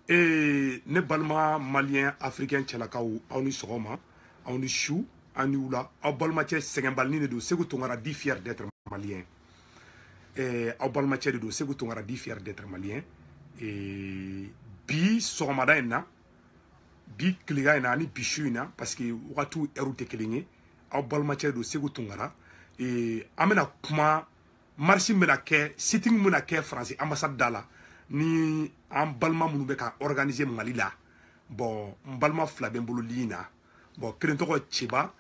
ne balma malien africain chalakaw awni sogoma awni chou ani wula aw balma cɛ sɛgɛnbali ni de don Sékou Tonkara dit fier d'être malien aw balma cɛ de don Sékou Tonkara dit fier d'être malien bi sɔgɔmada in na bi kilega in na ani bi su in na parce que wagatiw heure tɛ kelen ye aw balma cɛ de don Sékou Tonkara an bɛna kuma marche bɛna kɛ sitting bɛna kɛ France ambassade da la ni an balma minnu bɛ ka organiser Mali la bon n balma fila bɛ n bolo ligne na bon kelen tɔgɔ Ceba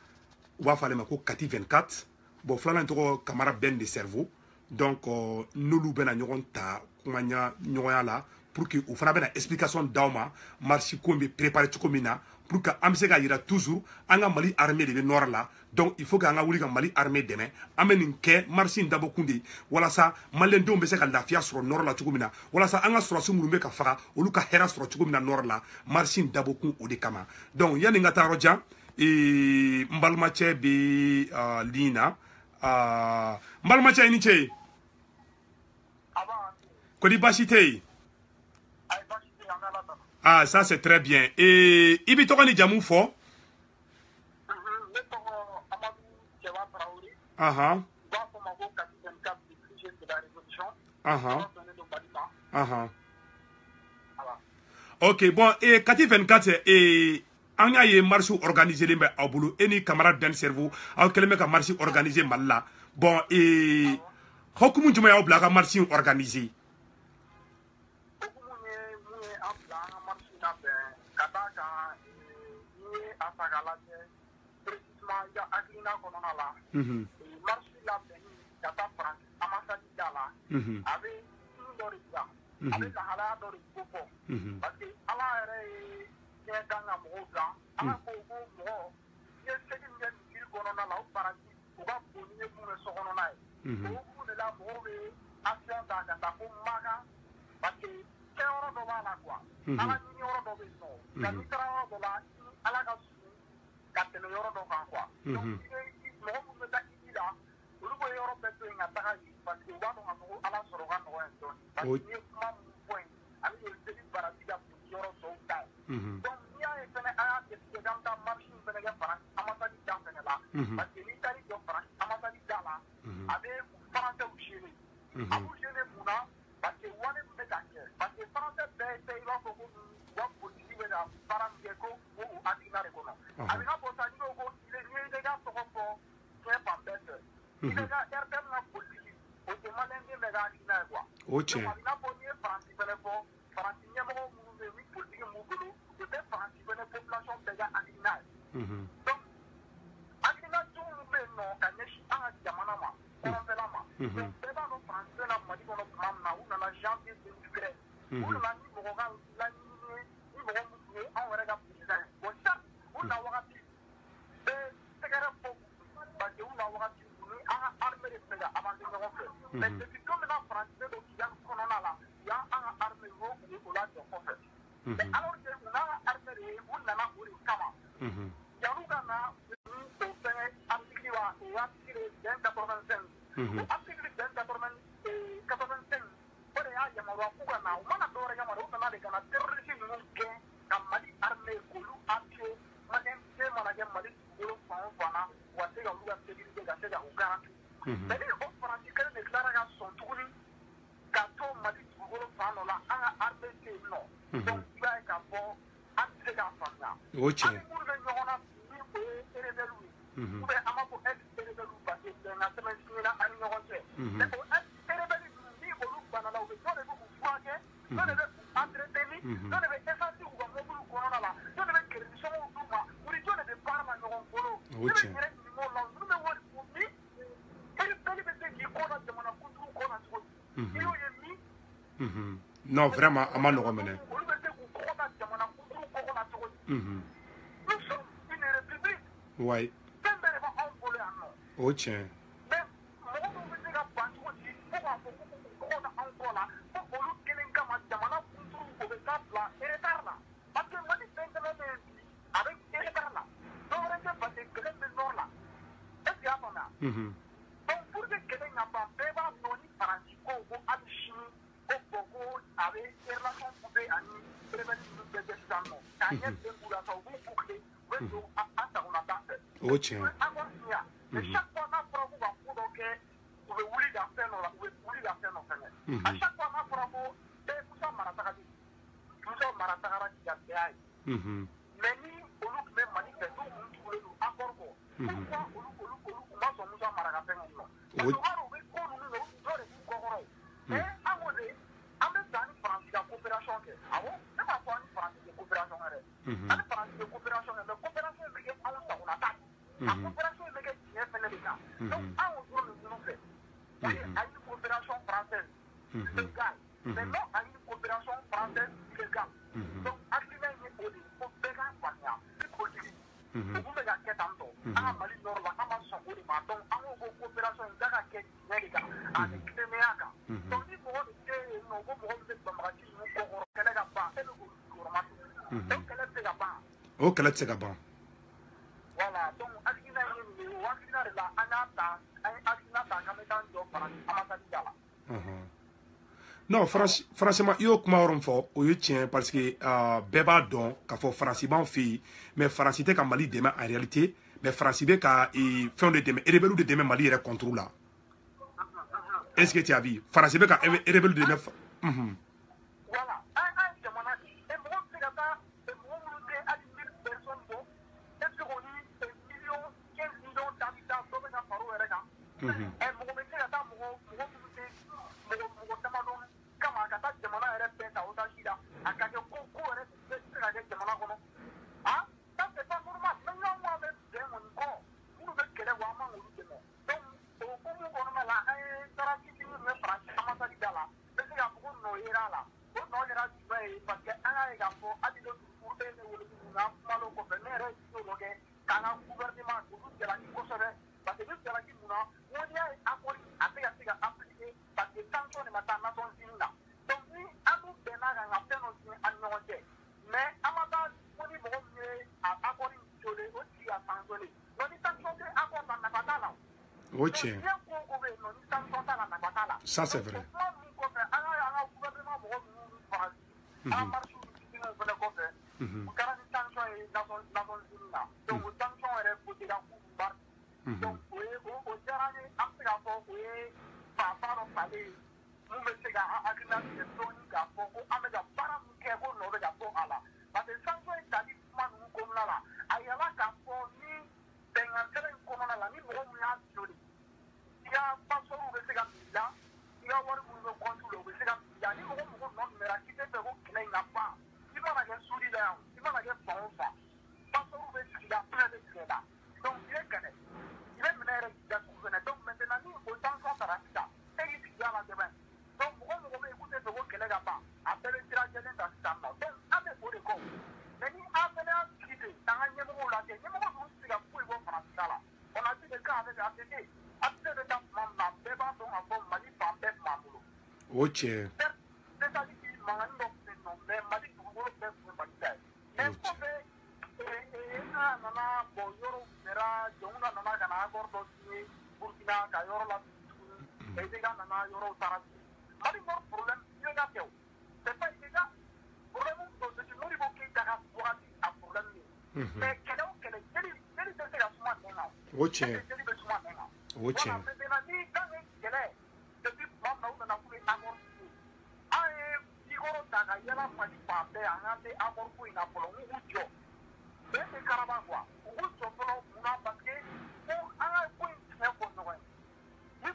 u b'a fɔ ale ma ko Kati 24 bon filanan tɔgɔ Kamara Ben de Cerveau donc n'olu bɛna ɲɔgɔn ta kuma ɲɔgɔnya la pour que u fana bɛna explication d'aw ma marche ko bɛ préparer cogo min na pour que an bɛ se ka yira toujours an ka Mali armée de bɛ nord la donc il faut que an ka wuli ka Mali armée dɛmɛ an bɛ nin kɛ marche in dabɔkun de walasa maliyɛndenw bɛ se ka lafiya sɔrɔ nord la cogo min na walasa an ka sɔrɔsi minnu bɛ ka faga olu ka hɛrɛ sɔrɔ cogo min na nord la marche in dabɔkun o de kama donc yanni n ka taa yɔrɔ jan n balimacɛ bɛ ligne na n balimacɛ i ni ce kodi baasi tɛ yen ah ça c'est très bien i bɛ tɔgɔ ni jamu fɔ ne tɔgɔ Amadou Ceba Traoré u b'a fɔ ma ko Kati 24 du plus jeune de la révolution ok bon Kati 24 an y'a ye marche organisé bɛ aw bolo e ni Kamara Ben Cerveau aw kɛlen bɛ ka marche organisé Mali la bon hukumu jumɛn y'aw bila a ka marche organisé marche la bɛnni ka taa France ambassade da la a bɛ sun dɔ de dilan a bɛ lahalaya dɔ de kofɔ parce que Ala yɛrɛ ye diɲɛ kan ka mɔgɔw dilan Ala ko ko mɔgɔ n'i ye segi min kɛ misiri kɔnɔna la o paranti u ka bon ni ye mun bɛ so kɔnɔna ye o hukumu de la mɔgɔw bɛ action ta ka taa fo Makan parce que kɛyɔrɔ dɔ b'a la quoi Ala ɲini yɔrɔ dɔ bɛ yen nɔ nka n'i taara yɔrɔ dɔ la Ala ka sun ka tɛmɛ yɔrɔ dɔ kan quoi donc mɔgɔ minnu bɛ taa Iji la olu bɛ yɔrɔ bɛɛ to yen ka taga yen parce que u b'a dɔn ka fɔ ko Ala sɔrɔ ka nɔgɔ yen dɔɔni parce que n'i ye kuma minnu fɔ yen a bɛ kɛ seli barati ka bon yɔrɔ tɔw ta ye donc n'i y'a ye fɛnɛ an y'a décidé k'an bɛ taa marche in fɛnɛ kɛ France ambassade da fɛnɛ la parce que n'i taar'i jɔ France ambassade da la a bɛ français gêner a b'u gêner mun na parce que wale min bɛ ka kɛ parce que français bɛɛ tɛ i b'a fɔ ko u ka politique bɛ ka baara min kɛ ko o hakilina de kɔnɔ a bɛ n'a fɔ sa n'i ko ko n'i ye ka tɔgɔ fɔ diɲɛ fan bɛɛ fɛ i bɛ ka RTM ka politique o tɛ maliyɛnden bɛɛ ka hakilina ye quoi o tiɲɛ donc a bɛ n'a fɔ n'i ye Faransi fɛnɛ fɔ Faransi ɲɛmɔgɔ minnu bɛ yen ni politique m'u bolo o tɛ Faransi fɛnɛ population bɛɛ ka hakilina ye donc hakilina jugu minnu bɛ yen nɔ ka ɲɛsin an ka jamana ma kɔrɔnfɛla ma donc bɛɛ b'a dɔn Faransi bɛna Mali kɔnɔ tuma min na u nana janvier 2013 u nana ni mɔgɔ ka laɲini ye ni mɔgɔ min tun ye anw yɛrɛ ka président ye bon sisan u na wagati bɛɛ tɛgɛrɛ fɔ parce que u na wagati u ni an ka armée de tun bɛ ka avancer ɲɔgɔn fɛ mais depuis don min na Faransi bɛ don Kidali kɔnɔna la u y'an ka armée u y'o o lajɔ kɔfɛ mais alors que u n'an ka armée de ye u nana o de kama yan'u ka na ni o fɛngɛ article wa o article 2085 o article 2085 o de y'a yamaruya k'u ka na u mana dɔ wɛrɛ yamaruya u nana de ka na terroriste ninnu gɛn ka Mali armée k'olu appuyer maliyɛn se mana kɛ Mali dugukolo fan o fan na u ka se ka olu ka sécurité ka se ka u garanti mais ni o Faransi kelen de tilara ka sɔn tuguni ka to Mali dugukolo fan dɔ la an ka armée tɛ yen nɔ donc i b'a ye k'a fɔ an tɛ se k'a faamuya o tiɲɛ an ni minnu bɛ ɲɔgɔn na ni o ye rebelle ye ou bien an b'a fɔ ex-rebelle parce que bɛnkan sɛbɛn signera an ni ɲɔgɔn cɛ mais o ex-rebelle ninnu ni olu banna la u bɛ dɔ de bɛ k'u furakɛ dɔ de bɛ k'u entretenir dɔ de bɛ essence k'u ka mobile kɔnɔna la dɔ de bɛ crédit sɔngɔw d'u ma u ni jɔ de bɛ baara la ɲɔgɔn bolo ne bɛ yɛrɛ ɲininka o la ninnu bɛ wari kun ni rebelle bɛ se k'i kɔ da jamana kuntigi kɔ la cogo di i y'o ye min non vraiment a ma nɔgɔn mɛnɛ olu bɛ se k'u kɔ da jamana kuntigi kɔ la cogo di nous sommes une république ouais fɛn bɛɛ de b'anw bolo yan nɔ o tiɲɛ mais mɔgɔ dɔw bɛ se ka ban cogo di fo k'a fɔ ko k'u kɔ da anw kɔ la fo olu kelen kama jamana kuntigi o bɛ taa bila retard la parce que Mali fɛn caman bɛ yen bi a bɛ retard la dɔ wɛrɛ tɛ parce que kɛlɛ bɛ nord la est ce que y'a faamuya donc pour que kɛlɛ in ka ban bɛɛ b'a dɔn ni Faransi ko ko hali sini ko bon ko a bɛ relation coupé Touré ani rebelle nous de descendre ta y a des boulas au bout bouclé veut à ta on a passé o tiɲɛ mais chaque fois n'a fɔra ko ka ko dɔ kɛ u bɛ wuli ka fɛn dɔ la u bɛ wuli ka fɛn dɔ fɛnɛ à chaque fois n'a fɔra ko Musa Marataga di Musa Marataga di ka bɛɛ ye mais ni olu tun bɛ Mali fɛ n'u kun tugulen don accord kɔ pourquoi olu ma sɔn Musa Mara ka fɛn ninnu ma parce que u b'a dɔn u bɛ ko ninnu na dɔ de b'u kɔkɔrɔ mais an ko de an bɛ fɛ ani Faransi ka coopération kɛ awɔ ne m'a fɔ ani Faransi tɛ coopération kɛ dɛ ani Faransi tɛ coopération kɛ mais coopération bɛ kɛ anw sagona ta a coopération bɛ kɛ tiɲɛ fɛnɛ de kan donc an y'o dɔrɔn de ɲini fɛ o ye a une coopération française légale mais non a une coopération française illégale donc hakilina in ye o de fo bɛɛ k'a faamuya ni politique u kun bɛ ka kɛ tan tɔ an ka Mali nord la an ma sɔn o de ma donc an ko ko coopération in da ka kɛ tiɲɛ de kan ani tilennenya kan donc ni mɔgɔ min tɛ yen nɔ ko mɔgɔ min bɛ banbagaci ninnu kɔkɔrɔ kɛlɛ ka ban e bɛ k'olu jɔyɔrɔma to donc kɛlɛ tɛ se ka ban o kɛlɛ tɛ se ka ban voilà donc hakilina in ye nin ye o hakilina de la an y'a ta an ye hakilina ta k'an bɛ taa jɔ Faransi ambassade da la non franchement i y'o kuma yɔrɔ min fɔ o ye tiɲɛ parce que bɛɛ b'a dɔn k'a fɔ Faransi b'an fɛ yen mais Faransi tɛ ka Mali dɛmɛ en réalité mais Faransi bɛ ka fɛnw de dɛmɛ rebelle de dɛmɛ Mali yɛrɛ contre la est ce que tu as vu Faransi bɛ ka rebelle de dɛmɛ voilà an jamana di et mɔgɔ bɛ se ka taa mɔgɔ minnu tɛ hali 1000 personnes bɔ est ce que o ni million 15 millions d'habitants dɔ bɛ ka fara o yɛrɛ kan mɔgɔ bɛ se ka taa mɔgɔ minnu tɛ mɔgɔ damadɔ kama ka taa jamana yɛrɛ bɛɛ ta otage la a ka kɛ ko yɛrɛ bɛ se ka kɛ jamana kɔnɔ ah ça c'est pas normal même n'anw b'a bɛ bɛn kɔni kɔ minnu bɛ kɛlɛ wa an man k'olu dɛmɛ donc o hokumu kɔnɔna la an ye taara fitinin min bɛ Faransi ambassade da la n bɛ se k'a fɔ ko nɔ yera a la o nɔ kɛra jumɛn ye parce que an y'a ye k'a fɔ hali dɔ furu bɛ ne wele tuguni an kumal'o kɔfɛ ne yɛrɛ ye dɔ kɛ k'an ka gouvernement olu jalaki kosɛbɛ parce que ni jalaki mun na n ko n'i y'a ye accord a tɛ ka se ka appliquer parce que sanction de ma taa Nations Unies la donc ni an dun bɛnn'a kan ka fɛn dɔ signé an ni ɲɔgɔn cɛ mais an ma taa ko ni mɔgɔ min ye a accord violé o tigi y'a sanctionné donc ni sanction tɛ accord la nafa t'a la o tiɲɛ diɲɛ ko o ko bɛ yen nɔ ni sanction t'a la nafa t'a la ça c'est vrai o kuma ninnu kɔfɛ an ka gouvernement mɔgɔ ninnu Faransi an ka marche fitininw fɛnɛ kɔfɛ u taara ni sanction ye Nations Unies la donc o sanction yɛrɛ votera k'u marche donc o diyara n ye an bɛ se k'a fɔ o ye fanba dɔ talen ye mun bɛ se ka an hakilina tigɛ dɔɔnin k'a fɔ ko an bɛ ka baara min kɛ ko nɔ bɛ ka bɔ a la parce que sanction in tali kuma ninnu kɔnɔna la a yɛlɛla k'a fɔ ni bɛnkan sɛbɛn in kɔnɔna la ni mɔgɔ min y'a violé i ka passeport bɛ se ka minɛ i la i ka wari minnu bɛ compte la o bɛ se ka minɛ i la ni mɔgɔ nɔ minɛra k'i tɛ fɛ ko kɛlɛ in ka ban i mana kɛ sudi la yan i mana kɛ fan o fan passeport bɛ sigi la fɛn bɛ tigɛ la donc i bɛ kɛlɛ i bɛ minɛ yɛrɛ k'i datugu fɛnɛ donc maintenant ni o sanction tara sisan e k'i sigi a la dɛmɛ donc mɔgɔ bɛ yen k'u tɛ fɛ ko kɛlɛ ka ban a bɛɛ bɛ sira jɛlen ta sisan nɔ donc an bɛ o de kɔ mais ni an fɛnɛ y'an sigi ten k'an ka ɲɛmɔgɔw lajɛ ɲɛmɔgɔ ninnu tɛ se ka foyi bɔ Faransi ta la on a vu le cas avec ATT ATT bɛ taa tuma min na bɛɛ b'a dɔn k'a fɔ Mali fan bɛɛ tun b'a bolo o tiɲɛ c'est-à-dire que mankanni dɔ tun bɛ yen nɔ mais Mali dugukolo bɛɛ tun ye Mali ta ye mais kɔfɛ n'a nana bon yɔrɔw minɛra Jɔnkuda nana ka na accord dɔ signé Burkina ka yɔrɔ la tuguni IBK nana yɔrɔw taara Mali nord problème IBK tɛ o c'est pas IBK problème dɔ c'est Modibo Keyita ka wagati a problème ye mais kɛlɛ o kɛlɛ jeli tɛ se ka suma nɛn kan o tiɲɛ jeli bɛ suma nɛn kan o tiɲɛ voilà maintenant ni kan ye kɛlɛ depuis tuma min na u nana k'u bɛ accord signé an ye Jikɔrɔ ta ka yala Mali fan bɛɛ an k'an tɛ accord ko in na fɔlɔ n k'u jɔ bɛɛ tɛ karaba quoi u k'u jɔ fɔlɔ munna parce que ko an ka ko in tiɲɛ fɔ ɲɔgɔn ye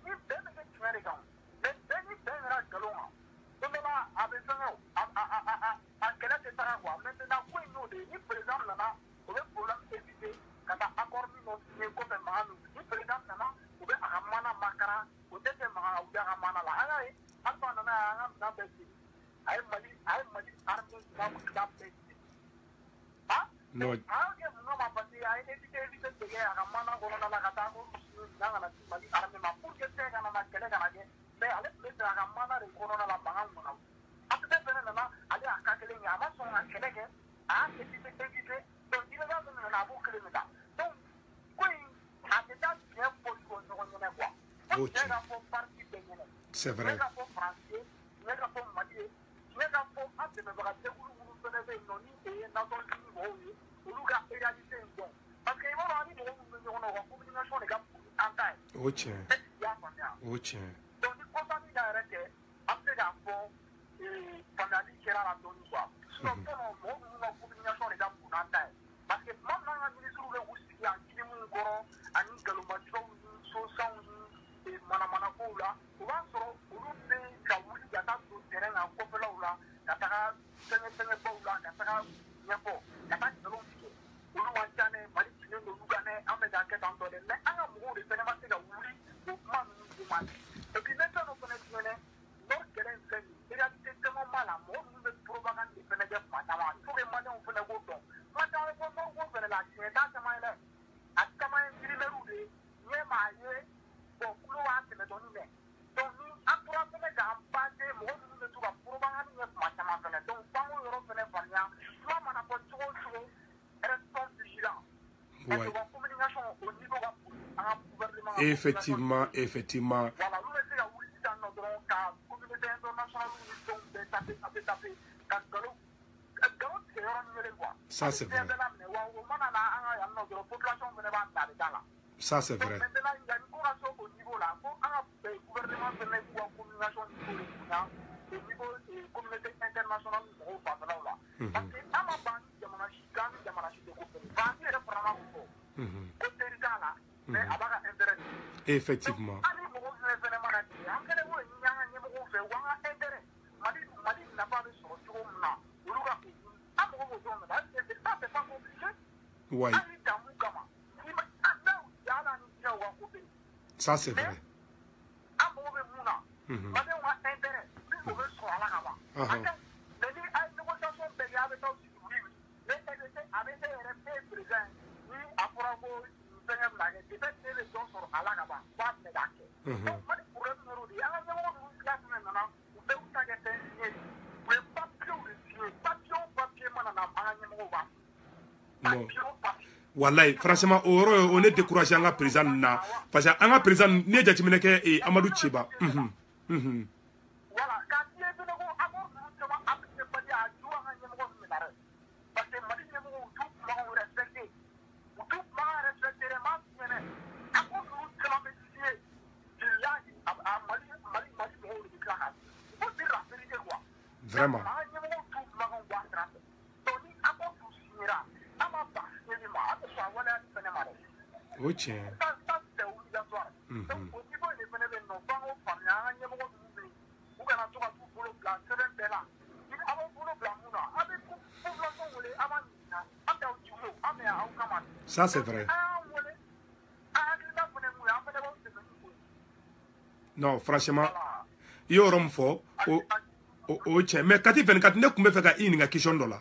ni bɛɛ bɛ kɛ tiɲɛ de kan mais bɛɛ ni bɛɛ yɛrɛ nkalon kan don dɔ la a bɛ fɛnkɛ o a kɛlɛ tɛ taga quoi maintenant ko in y'o de ye ni président nana o bɛ problème éviter ka taa accord min dɔ signé kɔfɛ mankan min ni président nana u bɛ a ka mana makara o tɛ kɛ mankan kan u bɛ a ka mana la an y'a ye Alpha nana an ka minɛn bɛɛ sigi a ye Mali armée ɲuman dilan bɛɛ sigi non an kɛ mun kama parce que a ye éviter dege a ka mana kɔnɔna la ka taa ko minɛn kana di Mali armée ma pour que fɛn kana na kɛlɛ kana kɛ mais ale tun bɛ fɛ a ka mana de kɔnɔna la mankan kɔnɔ ATT fɛnɛ nana ale y'a ka kelen kɛ a ma sɔn ka kɛlɛ kɛ a y'a éviter donc IBK min nana a b'o kelen de ta donc ko in a tɛ taa tiɲɛ fɔli kɔ ɲɔgɔn ɲɛnɛ quoi fo tiɲɛ ka fɔ parti bɛɛ ɲɛnɛ c'est vrai tiɲɛ ka fɔ Faransi ye tiɲɛ ka fɔ Mali ye tiɲɛ ka fɔ an sara jɛkulu minnu fɛnɛ bɛ yen nɔ ni o ye nasɔn sigi mɔgɔw ye olu ka réalité in dɔn parce que i b'a dɔn ani mɔgɔ minnu bɛ ɲɔgɔn na u ka communication de ka bon ni an ta ye. O tiɲɛ. est-ce que i y'a faamuya. O tiɲɛ. donc ni kɔsani da yɛrɛ tɛ an bɛ se k'a fɔ faamuyali kɛra la dɔɔni quoi. sinon fɔlɔ mɔgɔ minnu ka communication de ka bon n'an ta ye parce que tuma min an ka ministres bɛ k'u sigi yan kilimuw kɔrɔ ani nkalonmatigɛw ni sosanw ni manamanakow la o b'a sɔrɔ olu bɛ ka wuli ka taa don terrain kan kɔfɛlaw la ka taga fɛngɛbaw la ka taga ɲɛfɔ ka taa nkalon tigɛ olu man ca dɛ mali cilen don olu kan dɛ an bɛ k'a kɛ tan tɔ dɛ mais an ka mɔgɔw de fɛnɛ ma se ka wuli o kuma ninnu kuma et puis ne fɛn dɔ fɛnɛ tuguni nord kɛlɛ in filɛ nin ye réalité caman b'a la mɔgɔ minnu bɛ propagande de fɛnɛ kɛ kuma caman il faut que maliyɛnw fɛnɛ k'o dɔn kuma caman fɔ nord ko fɛnɛ la tiɲɛ t'a caman ye dɛ a caman ye intérimaires de ye ɲɛ m'a ye bon kulo b'a tɛmɛ dɔɔni dɛ donc ni an tora fɛnɛ k'an base mɔgɔ minnu bɛ to ka propagande kɛ kuma caman fɛnɛ donc f'an k'o yɔrɔ fɛnɛ faamuya kuma mana fɔ cogo o cogo restons vigilants. Parce que la communication au niveau de un gouvernement. Effectivement. Voilà, nous essayons de vous dire dans notre communauté internationale, nous sommes taper. Ça c'est vrai. Ça c'est vrai. Maintenant, il y a une corrélation au niveau là. Pour un gouvernement de mettre en communication au niveau de la communauté internationale, nous sommes pas là. Parce que à ma banque, il y a mon chicane, il y a mon chicane. Banque est vraiment fort. Côté là, mais à bas intérêt. Effectivement. Oui. Ça c'est vrai. Wallahi franchement on est découragé en président na parce que en président ne jatimine ke Amadou Chiba voilà quand il est venu avoir justement appliqué pas à jouer en numéro militaire parce que Mali numéro tout m'a respecté les masses à cause justement monsieur là à Mali numéro de classe faut dire la vérité quoi vraiment numéro tout m'a donc à cause du signera oui, tiens. Ça, c'est obligatoire. Donc, au niveau des phénomènes, nous avons famille, un numéro de nous, ou bien on a tout pour le plan, c'est un bel an. Il y a un pour le plan, avec population, on est avant, ça, c'est vrai. Non, franchement, il y aura un fort. Mais quand il vient, quand il ne peut pas faire une question de là.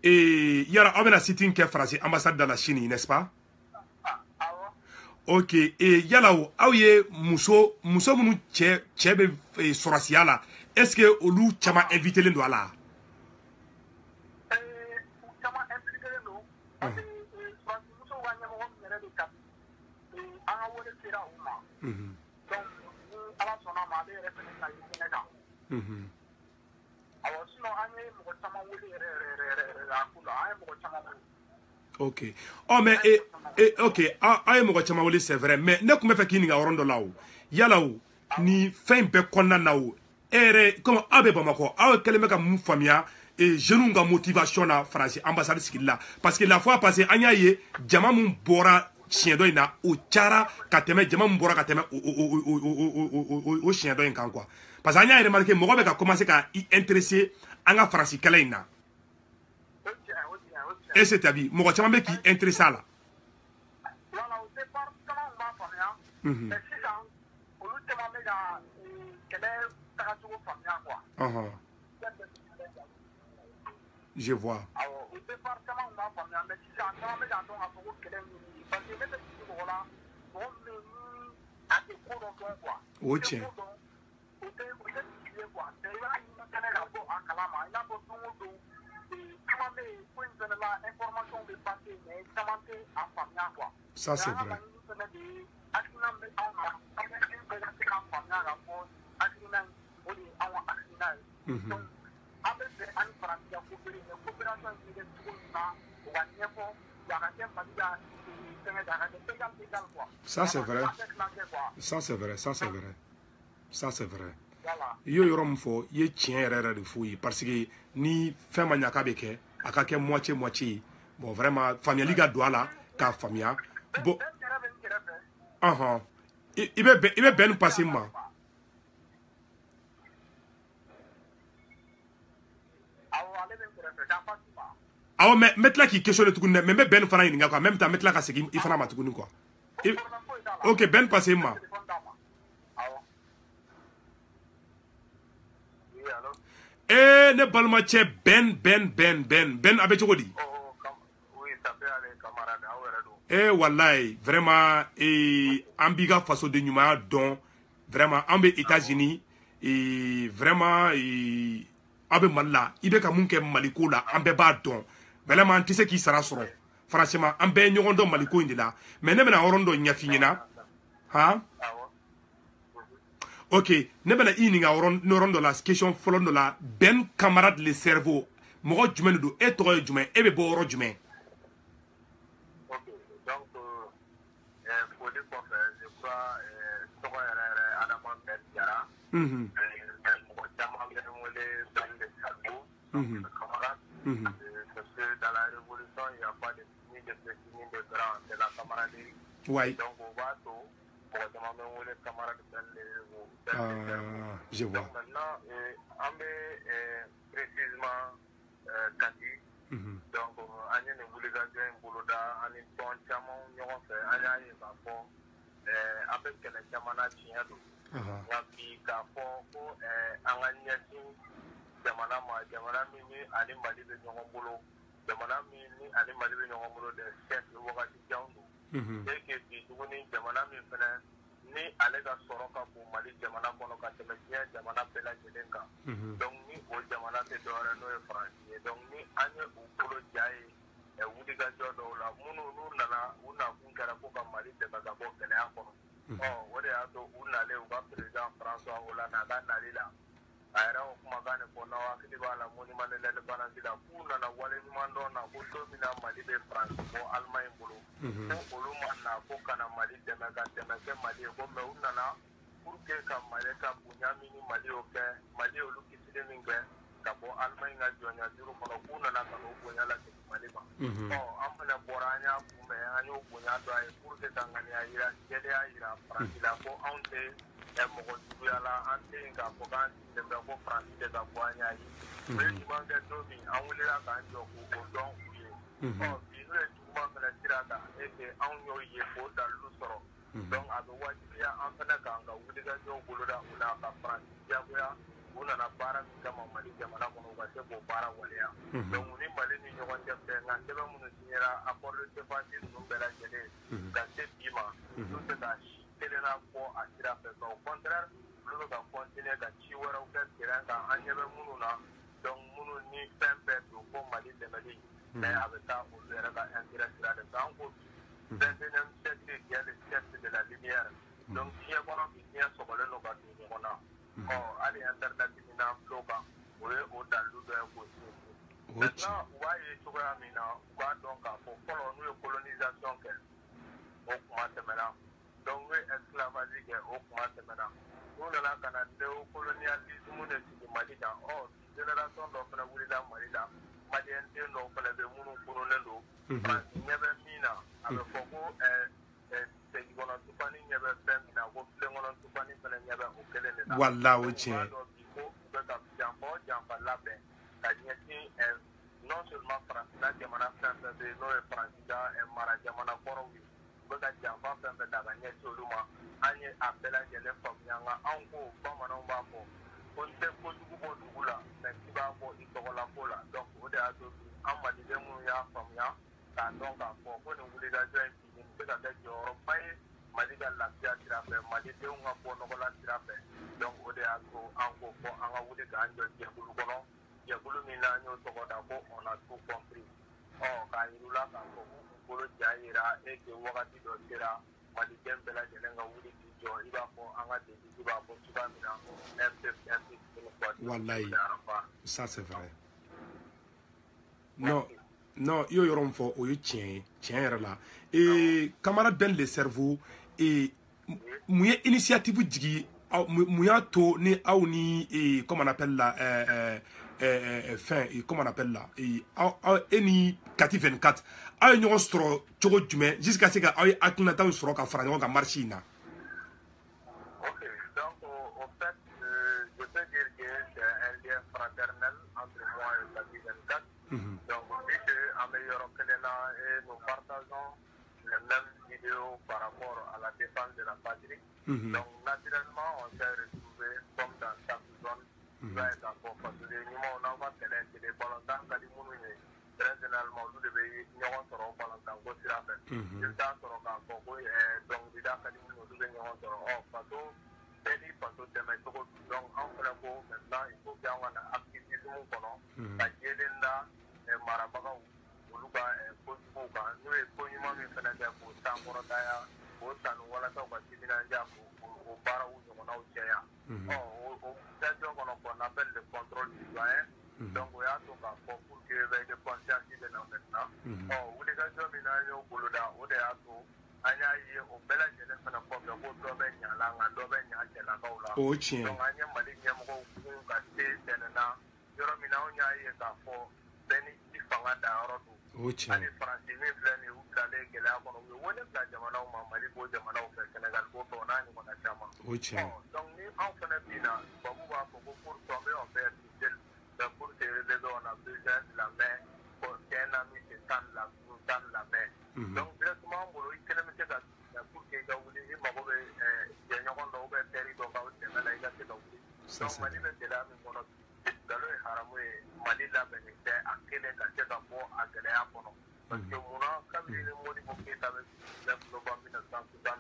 Et il y a un sitting qui est français, ambassade de la Chine, n'est-ce pas? Ok, et il y a là où il y a Mousso Mounou Tchebe Sorasia là. Est-ce que Olu Chama invité les doigts là? Ok. Oh mais ok, c'est vrai, mais ne pouvez pas qu'il y ait un là où yala où ni fin be konna na où comme abe bamako aw keleme ka mu famia et jeune nga motivation na France ambassade skilla parce que la fois passée anyaye jama mun bora chien do ina o chara kateme jama mun bora kateme o chien do kan quoi parce que anyaye remarqué mo be ka commencer ka intéresser anga France kala ina et c'est abi mo chama be ki intéressant là voilà au départ comment on va famia mais si ça au ultimo mega quelle est ta famia quoi je vois. Alors, au départ, comment on va famia mais si ça on va dans un peu quelle est parce que même si on là on met à des cours donc quoi oh tiens ça c'est vrai. Ça c'est vrai. Ça c'est vrai, ça c'est vrai. Ça c'est vrai. Yo yoro mfo ye tien yɛrɛ de fou parce que ni fɛn ma ɲaka bɛ kɛ a ka kɛ moitié moitié. Bon vraiment faamuyali ka don a la k'a faamuya. Bon i bɛ bɛn passer ma. Awo mais metla ki question de tuguni mais me ben fana ɲininka quoi même temps metla ka segin I fana ma tuguni quoi. OK ben passer ma. Ne balma cɛ ben a bɛ cogo di? Wallahi vraiment an b'i ka faso de ɲumanya dɔn vraiment an bɛ États-Unis vraiment a bɛ Mali la I bɛ ka mun kɛ Mali ko la an bɛɛ b'a dɔn vraiment an tɛ se k'i sara sɔrɔ franchement an bɛɛ ɲɔgɔn dɔn Mali ko in de la mais ne bɛna yɔrɔ dɔ ɲɛf'i ɲɛna han. OK, ne bɛna I ɲininka yɔrɔ dɔ la question fɔlɔ dɔ la Ben camarade le cerveau mɔgɔ jumɛn de don e tɔgɔ ye jumɛn e bɛ bɔ yɔrɔ jumɛn? OK, donc foli kɔfɛ je crois tɔgɔ yɛrɛ Adama Ben Jara. Mɔgɔ caman bɛ n wele Ben le cerveau camarade. Parce que dans la révolution il n'y a pas de ni de petit ni de grand, c'est la camaraderie. Ouais. Donc on va tout je vois. Donc maintenant, on est précisément Kati. Donc, on est une obligation, on est bon chamon, on fait un rapport avec les chamana chiado. On a dit qu'après, on a nié jamana mini, ani mali de nyongolo, jamana mini, ani mali de nyongolo de chef de wakati jangu. Et que si tu connais jamana mini ni ale ka sɔrɔ ka bon Mali jamana kɔnɔ ka tɛmɛ diɲɛ jamana bɛɛ lajɛlen kan. Donc ni o jamana tɛ dɔwɛrɛ n'o ye Faransi ye. Donc ni an ye u bolo ja ye wulikajɔ dɔw la minnu n'u nana u nakun kɛra ko ka Mali dɛmɛ ka bɔ gɛlɛya kɔnɔ. O de y'a to u nalen u ka président François Hollande a ka nali la a yɛrɛ o kumakan de fɔ n'aw hakili b'a la monument de l'indépendance la k'u nana wale ɲuman dɔ na ko don min na Mali bɛ Faransi bɔ Allemagne bolo. Ko olu ma na ko kana Mali dɛmɛ ka dɛmɛ kɛ Mali ye ko mais u nana pour que ka Mali ka bonya min ni Mali y'o kɛ Mali olu kisili min kɛ ka bɔ Allemagne ka jɔnya juru kɔnɔ k'u nana ka n'o bonya lasegin Mali ma. An fana bɔra an y'a kunbɛn an y'o bonya dɔ a ye pour que ka ŋaniya yira jɛlenya yira Faransi la ko anw tɛ mɔgɔ juguya la an tɛ yen k'a fɔ k'an dɛmɛ ko Faransi de ka bɔ an y'a ye. U ye ɲuman kɛ don min an wulila k'an jɔ k'o dɔn u ye. Bi n'u ye juguman fana sira kan anw y'o ye k'o dalilu sɔrɔ. Donc a bɛ wajibiya an fana k'an ka wulikajɔw boloda u la ka Faransi diyagoya u nana baara min kama Mali jamana kɔnɔ u ka se k'o baara waleya. Donc u ni Mali ni ɲɔgɔn cɛ fɛ nka sɛbɛn minnu signera accord de défense ninnu bɛɛ lajɛlen ka se bi ma olu tɛ ka si kelenna fɔ a sira fɛ mais au contraire olu bɛ ka continuer ka ci wɛrɛw kɛ terrain kan an ɲɛ bɛ minnu na donc minnu ni fɛn bɛɛ don ko Mali dɛmɛli mais a bɛ taa olu yɛrɛ ka intérêt sira de fɛ an ko 21e siècle qui est le siècle de la lumière. Donc diɲɛ kɔnɔ bi diɲɛ sɔgɔlen don ka don ɲɔgɔn na. Hali internet min n'an filɛ o kan o ye o dalilu dɔ ye k'o sinsin. Maintenant u b'a ye cogoya min na u b'a dɔn k'a fɔ fɔlɔ n'u ye colonisation kɛ o kuma tɛmɛna. Donc n'u ye esclavage kɛ o kuma tɛmɛna. N'u nana ka na néocolonialisme de sigi Mali kan génération dɔ fana wulila Mali la Malien den dɔw fana bɛ minnu fununen don. Faransi ɲɛ bɛ min na a bɛ fɔ ko segi kɔnɔ tufani ɲɛ bɛ fɛn min na ko filen kɔnɔ tufani fana ɲɛ bɛ o kelen de la. Wala o tiɲɛ. Ko u bɛ ka janfa o janfa labɛn ka ɲɛsin non seulement Faransi la jamana fɛn fɛn bɛ yen n'o ye Faransi ka mara jamana kɔrɔw ye u bɛ ka janfa fɛn fɛn ta ka ɲɛsin olu ma an ye a bɛɛ lajɛlen faamuya nka anw ko bamananw b'a fɔ ko n tɛ kojugu bɔ dugu la mais k'i b'a fɔ i tɔgɔla ko la donc o de y'a to an maliden minnu y'a faamuya k'a dɔn k'a fɔ ko nin wulikajɔ in bi nin bɛ ka kɛ jɔyɔrɔba ye Mali ka lafiya sira fɛ malidenw ka bɔ nɔgɔla sira fɛ donc o de y'a to an ko fɔ an ka wuli k'an jɔ jɛkulu kɔnɔ jɛkulu min n'an y'o tɔgɔ da ko on a tout compris k'a yir'u la k'a fɔ k'u bolo ja yira que wagati dɔ sera maliden bɛɛ lajɛlen ka wuli k'i jɔ i b'a fɔ an ka devise b'a fɔ cogoya min na Wallahi, ça c'est vrai. Non, non, yo yoron fo o yo tien yɛrɛ la. Camarade Ben le cerveau mun ye initiative jigi mun y'a to ni aw ni comment on appelle la fin comment on appelle la ni Kati 24 aw ye ɲɔgɔn sɔrɔ cogo jumɛn jusqu'à ce que aw ye hakilinataw sɔrɔ ka fara ɲɔgɔn kan marche in na. Ok, donc au fait, je peux dire que c'est un lien fraternel entre moi et Kati 24. Donc, puisque Améliorons Kelena et nous partageons les mêmes idéaux par rapport à la défense de la patrie. Donc, naturellement, on s'est retrouvés comme dans chaque zone. D'accord, parce que nous, on a vu que les volontaires, très généralement, nous devons sur un volontaire, donc, il y a donc, il y a donc, en fait, maintenant, il faut qu'il y ait un activisme pendant la Yélinda et Marabaga ou Luga et Kojuga. Nous, les Koyuma, nous faisons pour Samorotaya, pour Sanualata, ou Siminanja, ou Bara ou Yomonauchea. C'est ce qu'on appelle le contrôle citoyen. Donc, il y a tout cas pour que les consciences de nous maintenant. Ou les gars, au Bouloda, ou des atos. Anya o bela jene fana ko be ko do be nyala nga do be nya jela ka ula o chien donc anya mali nyam ko ku ka te tenena yoro mina onya ye ka fo beni ti fanga da oro du o chien ani france ni flani u dale gela ko no wona ka jamana o mali ko jamana o fe Senegal ko to na ni ko na chama o chien donc ni en fana bina babu ba ko pour tomber en faire de pour que les on a besoin de la main pour qu'un ami se tende la main donc directement pour pour que ga wuli ni mago be je ñokon do be teri do ba wute mala iga te do wuli donc mali be de la mi mono galo e haramu e mali la be ni te akele ka te da bo agele ya kono parce que muna kabri ni modi mo ke ta be le no ba mi na san sudan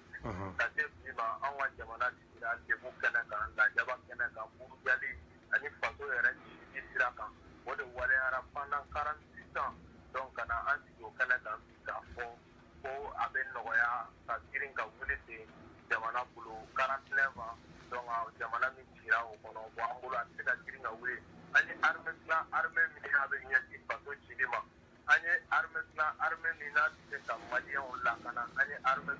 ka te bi ma an wa jamana di ila de bu kana ka la jaba kana ka buru jali ani faso era di sira kan o de wale ara pendant 46 ans donc kana an ti do kana ka fo ko aben nogoya ka girin ka wuli te jamana bulu 49 ans donc jamana min tira o kono bo an bulu ati ka girin ka wuli ani armée min habe nyati pato chidima ani armée min na te ka maliya la kana ani armée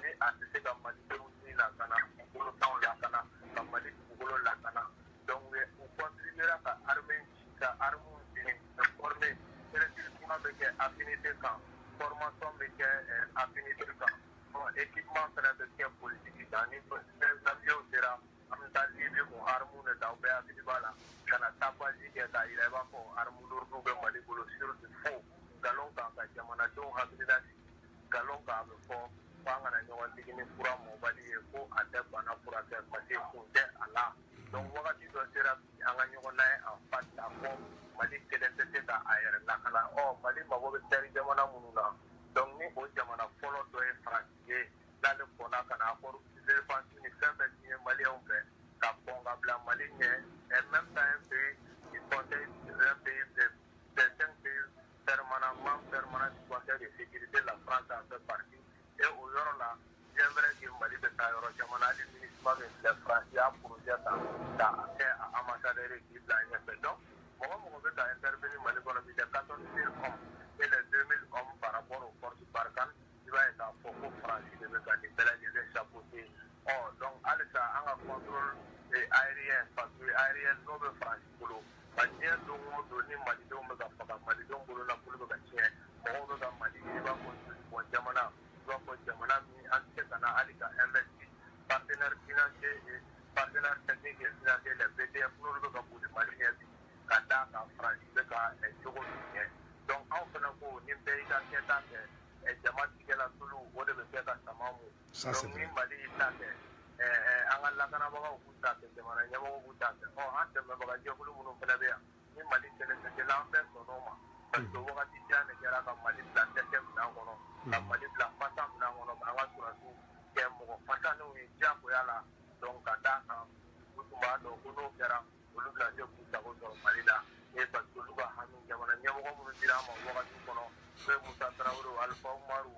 ni ati te ka maliya ni la kana bulu taw la kana ka mali bulu la kana donc on contribuera ka armée ka armée ni former avec affinité quand formation avec affinité quand équipement de politique dans les avions sera en tant que pour harmonie dans le pays voilà quand à tabaji qui est à il va pour harmonie nous be mali bolo sur du faux galon quand jamana don habilidad galon quand pour pangana nyawa digini pura mobali ko ade bana pura ke pati kunde ala donc wakati do sera anga nyona en fait d'accord mali kelente ta ayere la kala mali mago be teri jamana mununa donc ni o jamana folo do e francier dans le kona kana for de fanti ni sembe ni mali on fait ka ponga bla mali ne et même temps un pays qui contient un pays de pays permanent du conseil de sécurité la France a fait partie et au jour là j'aimerais que mali be ta yoro jamana di ministre de la France a projet ta ambassadeur qui la fait donc on va intervenir Mali pour les 14 000 hommes et les 2000 hommes par rapport aux forces Barkhane, il va être en focus français de les chapeauter. Donc, à l'état, on a contrôle aérien, parce que aérien, nous sommes français pour l'eau. Parce que nous avons donné Mali, nous avons Mali, nous avons la poule de chien, nous avons Mali, nous avons construit Jamana, nous avons Jamana, nous avons Alika investi, partenaires financiers et partenaires techniques et financiers, les BDF, nous avons Mali, kanda ka France ka jogo ni donc en fait ko ni be ka keta ke jama tigela tulu o de be ka tamamu donc ni mali ta ke anga la kana ba ku ta ke jama na nyamo ku ta ke ante me ba je kulu munu fena be ni mali tele te la be no ma parce que wakati jana kera ka mali la te ke na ngono ka mali la pata na ngono ba wa surasu ke mo pata no ni ja ko yala donc kanda ka kutuma do kuno kera olu la je ku ta ko malila e parce que olu ka hami jamana ɲɛmɔgɔ minnu dira ma wagati kɔnɔ n'o ye musa tarawele alifa umaru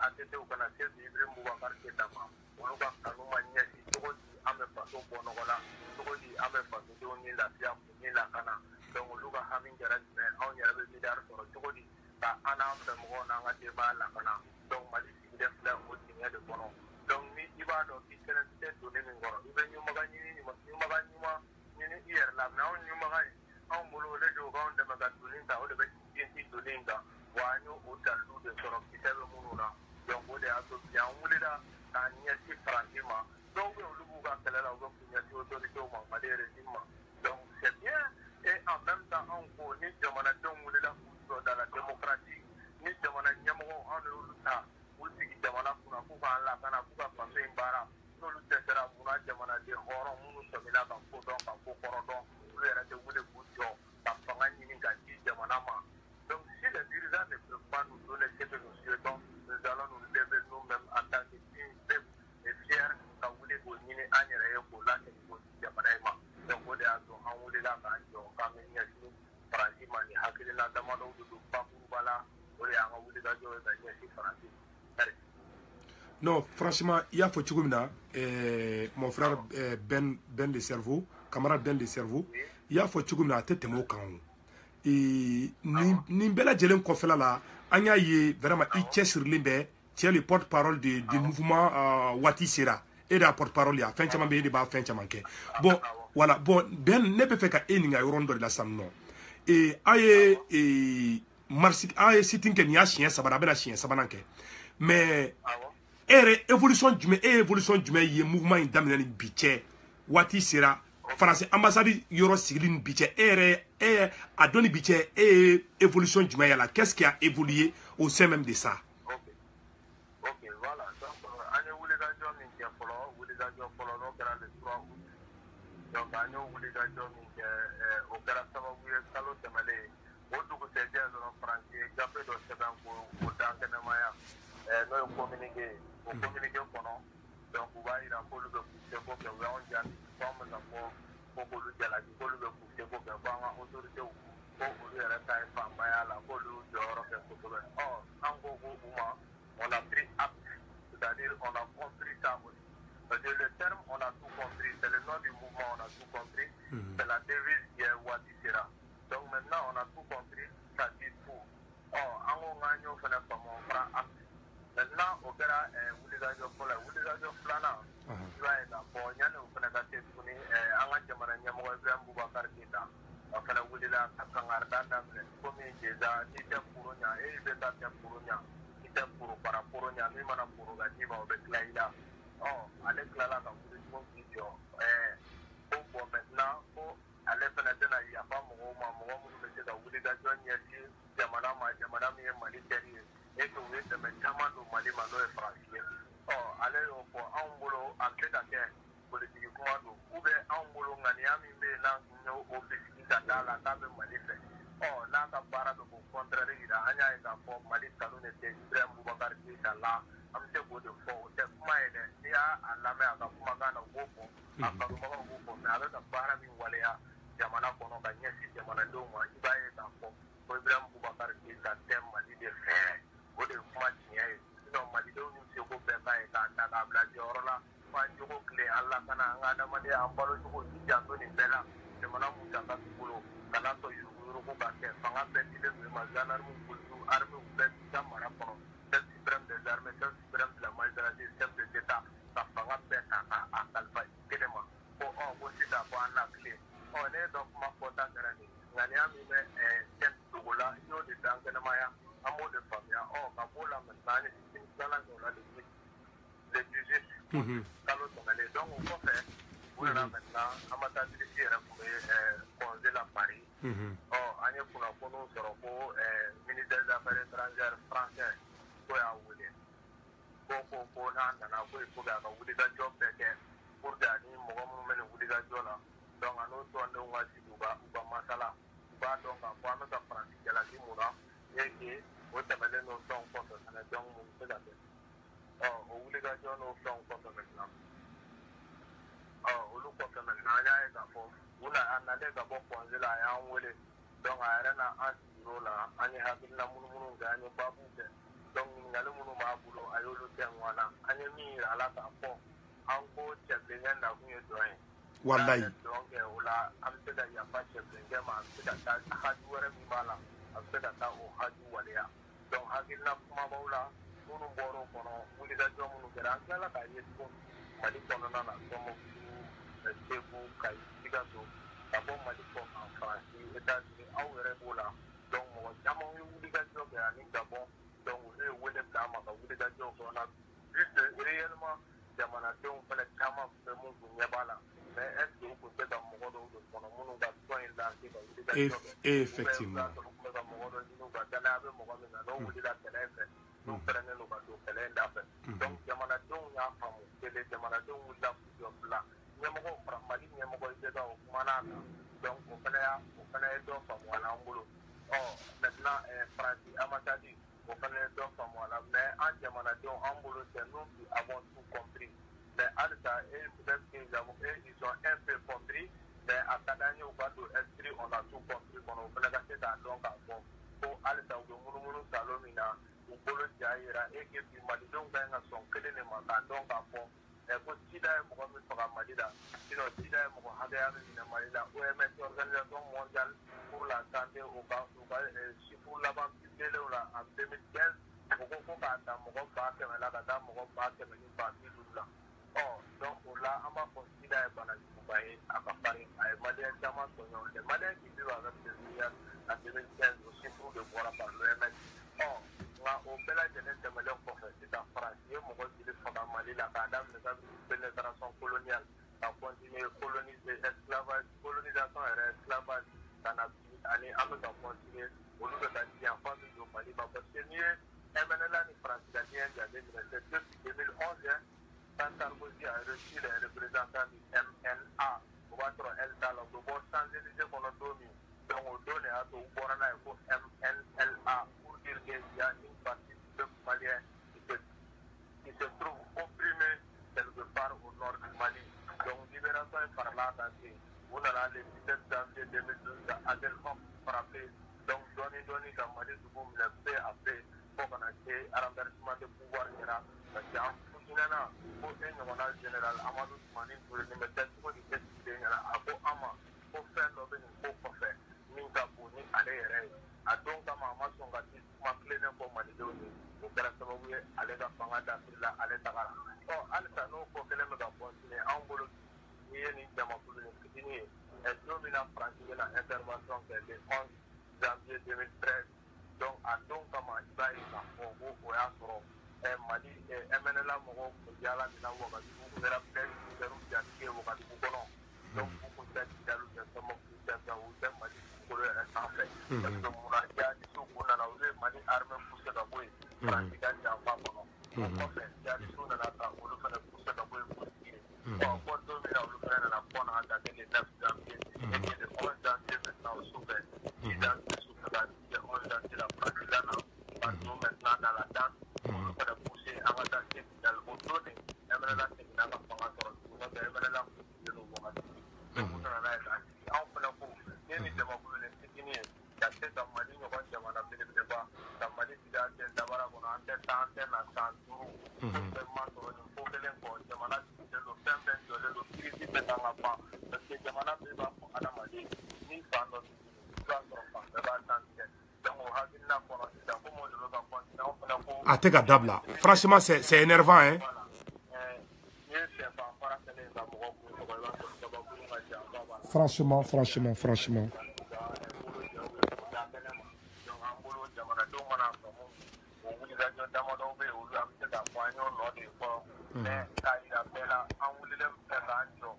ATT kana sɛsi ibrahim bubakar keta ma olu ka kanu ma ɲɛsi cogo di an bɛ faso bɔ nɔgɔ la cogo di an bɛ fasodenw ni lafiya kun ni lakana donc olu ka hami kɛra jumɛn anw yɛrɛ bɛ miliyari sɔrɔ cogo di ka an n'an fɛ mɔgɔw n'an ka denbaya lakana donc mali sigilen filɛ o dingɛ de kɔnɔ donc ni i b'a dɔn k'i kelen tɛ donni min kɔrɔ i bɛ ɲumaga ɲini i yɛrɛ la mɛ anw ɲumaga in anw bolo o de don k'anw dɛmɛ ka donni ta o de bɛ sinsin donni in kan wa an y'o dalilu de sɔrɔ kisɛ bɛ minnu na donc o de y'a to bi an wulila k'an ɲɛsin faransi ma dɔw bɛ olu b'u ka kɛlɛ la u bɛ k'u ɲɛsin autorités ma mali régime ma donc c'est bien et en même temps anw ko ni jamanadenw wulila k'u jɔ dans la démocratie ni jamana ɲɛmɔgɔw anw de y'olu ta k'u sigi jamana kunna k'u k'an lakana k'u ka faso in baara n'olu dɛsɛra munna jamanaden hɔrɔn minnu sɔmina ka ko dɔn ka ko kɔrɔ dɔn olu yɛrɛ tɛ wuli k'u jɔ ka fanga ɲini ka di jamana ma donc si les dirigeants ne peuvent pas nous donner ce que nous souhaitons nous allons nous lever nous-mêmes en tant que peuple et fiers ka wuli k'o ɲini an yɛrɛ ye k'o lasegin k'o di jamana in ma donc o de y'a to an wulila k'an jɔ k'an bɛ ɲɛsin faransi ma ni hakilina damadɔw de don bakuruba la o de y'an ka wulikajɔ ye ka ɲɛsin faransi non franchement il y a fauti comme mon frère Ben de Cerveau camarade Ben de Cerveau il y a fauti comme na tete mo kan et ni bela jelen ko fela la anya ye vraiment il tient sur limbe tient le porte-parole du mouvement Wati Sera et la porte-parole ya fin chama be de ba fin chama ke bon voilà bon Ben ne peut faire ka eninga yorondo de la sam non et aye et marsi aye sitin ke ni a chien sabana bela chien sabana ke mais évolution jumɛn ye mouvement in daminɛ ni bi cɛ Wati Sera France ambassade yɔrɔ sigili ni bi cɛ a dɔn ni bi cɛ évolution jumɛn yala qu'est-ce qui a évolué au sein même de ça ok voilà donc an ye wulikajɔ min kɛ fɔlɔ wulikajɔ fɔlɔ n'o kɛra le 3 août donc an ye wulikajɔ min kɛ o kɛra sababu ye kalo tɛmɛlen o dugusɛjɛ dɔrɔn France ye gafe dɔ sɛbɛn k'o dan kɛnɛmaya n'o ye communiqué ye o communiqué kɔnɔ donc u b'a yira k'olu bɛ k'u seko kɛ u y'anw jaabi f'anw bɛ ka fɔ ko k'olu jalaki k'olu bɛ k'u seko kɛ fo an ka autorités ko olu yɛrɛ ta ye fanbaya la k'olu jɔyɔrɔ kɛ kosɛbɛ an ko ko u ma on a pris acte c'est-à-dire on a compris ça aussi parce que le terme on a tout compris c'est le nom du mouvement on a tout compris c'est la devise qui est Wati Sera donc maintenant on a tout compris ça dit tout an ko ŋa ɲo fana faamu on prend acte maintenant au kɛra wulikajɔ fɔlɔ ye wulikajɔ filanan i b'a ye k'a fɔ yanni o fana ka se tuguni an ka jamana ɲɛmɔgɔ Ibrahim Boubacar Keita a fana wulila ka kangarida daminɛ komi déjà n'i tɛ foro ɲa i bɛ taa tɛ foro ɲa i tɛ foro fara foro ɲa min mana foro ka d'i ma o bɛ tila i la ale tilala ka wuli tugun k'i jɔ ko bon maintenant ko ale fana tɛna yafa mɔgɔw ma mɔgɔ minnu bɛ se ka wulikajɔ ɲɛsin jamana ma jamana min ye Mali teri ye et que u ye dɛmɛ caman don Mali ma n'o ye Faransi ye ale y'o fɔ anw bolo a bɛ ka kɛ politiki kuma don ou bien anw bolo ŋaniya min bɛ yen n'an tun y'o bisigi ka d'a la k'a bɛ Mali fɛ n'a ka baara bɛ k'o contraire yira an y'a ye k'a fɔ Mali kanu de tɛ Ibrahim Boubacar Keita la an bɛ se k'o de fɔ o tɛ kuma ye dɛ n'i y'a lamɛn a ka kumakan na o b'o fɔ a kanubagaw b'o fɔ mais a bɛ ka baara min waleya jamana kɔnɔ ka ɲɛsin jamanadenw ma i b'a ye k'a fɔ ko Ibrahim Boubacar Keita tɛ Mali de fɛ o de ye kuma tiɲɛ ye sinon malidenw y'u seko bɛɛ k'a ye k'a ta k'a bila jɔyɔrɔ la f'an jogo tile an lakana an ka adamadenya an balo cogo k'i janto nin bɛɛ la jamana musaka t'u bolo kana sɔn yuruguyurugu ka kɛ fanga bɛɛ dilen don i ma gendarme policiers armées bɛɛ b'i ka mara kɔnɔ chef suprême des armées chef suprême de la magistrature chef de l'État ka fanga bɛɛ ta k'a kalifa i kelen ma ko sisan ko an na tile ne dɔ kuma fɔta kɛra nin ŋaniya min bɛ cɛn dogo la i y'o de dan kɛnɛmaya an b'o de faamuya ka b'o la maintenant ni sini filanan kɛ o la le 18 kalo tɛmɛnen donc o kɔfɛ u nana maintenant ambassadrice yɛrɛ tun bɛ congé la Paris an ye kunnafoniw sɔrɔ ko ministère des affaires étrangères français ko y'a wele ko n'a nana ko il faut que a ka wulikajɔ bɛɛ kɛ pour que ani mɔgɔ minnu bɛ nin wulikajɔ la donc a n'o tɔndenw ka sigi u ka masala u b'a dɔn k'a fɔ an bɛ ka Faransi jalaki mun na et que o tɛmɛnen n'o fɛnw kɔfɛ fana donc mun bɛ se ka kɛ o wulikajɔ n'o fɛnw kɔfɛ maintenant olu kɔfɛ maintenant an y'a ye k'a fɔ a nalen ka bɔ congé la a y'an wele donc a yɛrɛ n'an sigir'o la an ye hakilina munumunu kɛ an ye baabu kɛ donc ɲininkali minnu b'a bolo a y'olu tɛnkuwan na an ye min yira a la k'a fɔ an ko cɛ bilenkɛ nakun ye dɔ ye wallahi donc o la an bɛ se ka yafa cɛbilenkɛ ma a bɛ se ka taa haji wɛrɛ min b'a la a bɛ se ka taa o haji waleya donc hakilina kumabaw la minnu bɔra o kɔnɔ wulikajɔ minnu kɛra an tilala k'a ye tuguni mali kɔnɔna na tɔnbɔkutu segu kayi sikaso ka bɔ mali kɔ kan faransi etats-unis aw yɛrɛ b'o la donc mɔgɔ caman ye wulikajɔ kɛ ani gabɔn donc olu ye wele bila an ma ka wulikajɔw kɛ na juste réellement jamanadenw fana caman bɛ mun kun ɲɛ b'a la mais est ce que u kun tɛ ka mɔgɔ dɔw de kɔnɔ minnu ka tɔn in lase ka wulikajɔ kɛ effectivement u bɛ ka mɔgɔ dɔ ɲini u ka danaya bɛ mɔgɔ min na n'o wulila kɛlɛ in fɛ n'u pɛrɛnnen don ka don kɛlɛ in da fɛ donc jamanadenw y'a faamu kelen jamanadenw wulila k'u jɔ fila ɲɛmɔgɔ fara mali ɲɛmɔgɔ IBK o kumana a kan donc o fana ye dɔ faamu a la an bolo maintenant faransi ambassade o fana ye dɔ faamu a la mais an jamanadenw an bolo c'est nous qui avons tout compris mais halisa peut-être qu'ils ont un peu compris mais a ka d'an ye u ka don esprit on a tout compris kɔnɔ o fana ka se k'a dɔn k'a fɔ ko halisa u bɛ munumunu salon min na u bolo ja yira que bi malidenw ka ɲi ka sɔn kelen de ma k'a dɔn k'a fɔ ko sida ye mɔgɔ min faga mali la sinon sida ye mɔgɔ hakɛya min minɛ mali la OMS organisation mondiale pour la santé u ka chiffre laban publié la en 2015 u ko k'a ta mɔgɔ 100,000 la ka taa mɔgɔ 150,000 la donc o la an b'a fɔ sida ye bana juguba ye a ka farin a ye maliyɛn caman sɔn les maliens qui vivent avec le sida en 2015 o chiffre de bɔra par l'OMS nka o bɛɛ lajɛlen tɛmɛlen kɔfɛ sisan faransi ye mɔgɔ jeli faga mali la k'a daminɛ kabini pénétration coloniale ka continuer colonisation yɛrɛ esclavage ka na bi ani an bɛ ka continuer olu bɛ ka janfa min don mali ma parce que n'i ye MNLA ni faransi ka ɲɛ jate minɛ c'est depuis 2011 quand Sarkozy a reçu les représentants du MNA o b'a sɔrɔ elle t'a la u bɛ bɔ Champs-Élysées kɔnɔ don min donc o don de y'a to u bɔra n'a ye ko MNLA pour dire qu'il y a une partie du peuple malien qui se trouve opprimée quelque part au nord du Mali. Donc libération est par là dansée. Vous n'allez le 17 janvier 2012 à Adelphon frappé. Donc Doni dans Mali du coup le fait après pour qu'on ait un renversement de pouvoir parce qu'en Foutinana, pour un général Amadou Toumani pour le numéro 7 pour le décider à Ama pour faire l'objet pour faire Minka Bouni à l'air. A donc kama ma sɔn ka di kuma tilennen fɔ malidenw ye o kɛra sababu ye ale ka fanga dasiri la ale tagara halisa n'o ko kelen bɛ ka continuer anw bolo n'i ye nin jamakulu ni fitinin ye don min na faransi bɛna intervention kɛ le 11 janvier 2013 donc a don kama i b'a ye k'a fɔ ko o y'a sɔrɔ mali MNLA mɔgɔw kun yaala min na Wagadugu u kɛra militaires jatigi ye Wagadugu kɔnɔ donc u kun tɛ Kidali tɛ Tɔnbɔkutu tɛ fɛn u tɛ Mali dugukolo yɛrɛ sanfɛ parce que munna jihadistes u nana olu ye Mali armée poussé ka bɔ yen faransi ka janfa kɔnɔ o kɔfɛ jihadistes nana ka olu fana poussé ka bɔ yen politique ye fɔ don min na olu fana nana kɔn a dater le 9 janvier et le 11 janvier maintenant au sous-fɛ 10 janvier sous-fɛ ka le 11 janvier la faransi lana ka don maintenant dans la danse olu fana poussé an ka taa se Kidali o don de MNLA seginna ka fanga sɔrɔ tuguni n'o tɛ MNLA kun sigilen don Wagadugu donc u nana n'a ye k'a sigi anw fana ko ne ni jamakulu ni fitinin ye ka se ka Mali ɲɔgɔn jamana belebeleba ka Mali sigi an tɛ dabara kɔnɔ an tɛ taa an tɛ na san 5 fɛn ma sɔrɔ nin ko kelen kɔ jamana sigilen don fɛn bɛɛ jɔlen don kirisi bɛ kan ka ban parce que jamana bɛɛ b'a fɔ adamaden ni fan dɔ i b'a sɔrɔ fan bɛɛ b'a tan tigɛ donc o hakilina kɔnɔ sisan komi olu bɛ ka continuer anw fana ko a tɛ ka dabila franchement c'est énervant hein n'i ye sɛfan fara kɛlen ka mɔgɔ kun sɔgɔ i b'a sɔrɔ kabakuru ka janfa b'a la franchement jamanadenw mana faamu o wulikajɔ damadɔw bɛ yen olu an bɛ se k'a fɔ an y'o nɔ de fɔ mais k'a yira bɛɛ la an wulilen filɛ k'an jɔ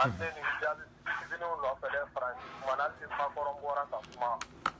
an tɛ nin jaabi fitininw nɔfɛ dɛ faransi kumana hali ni Macron bɔra ka kuma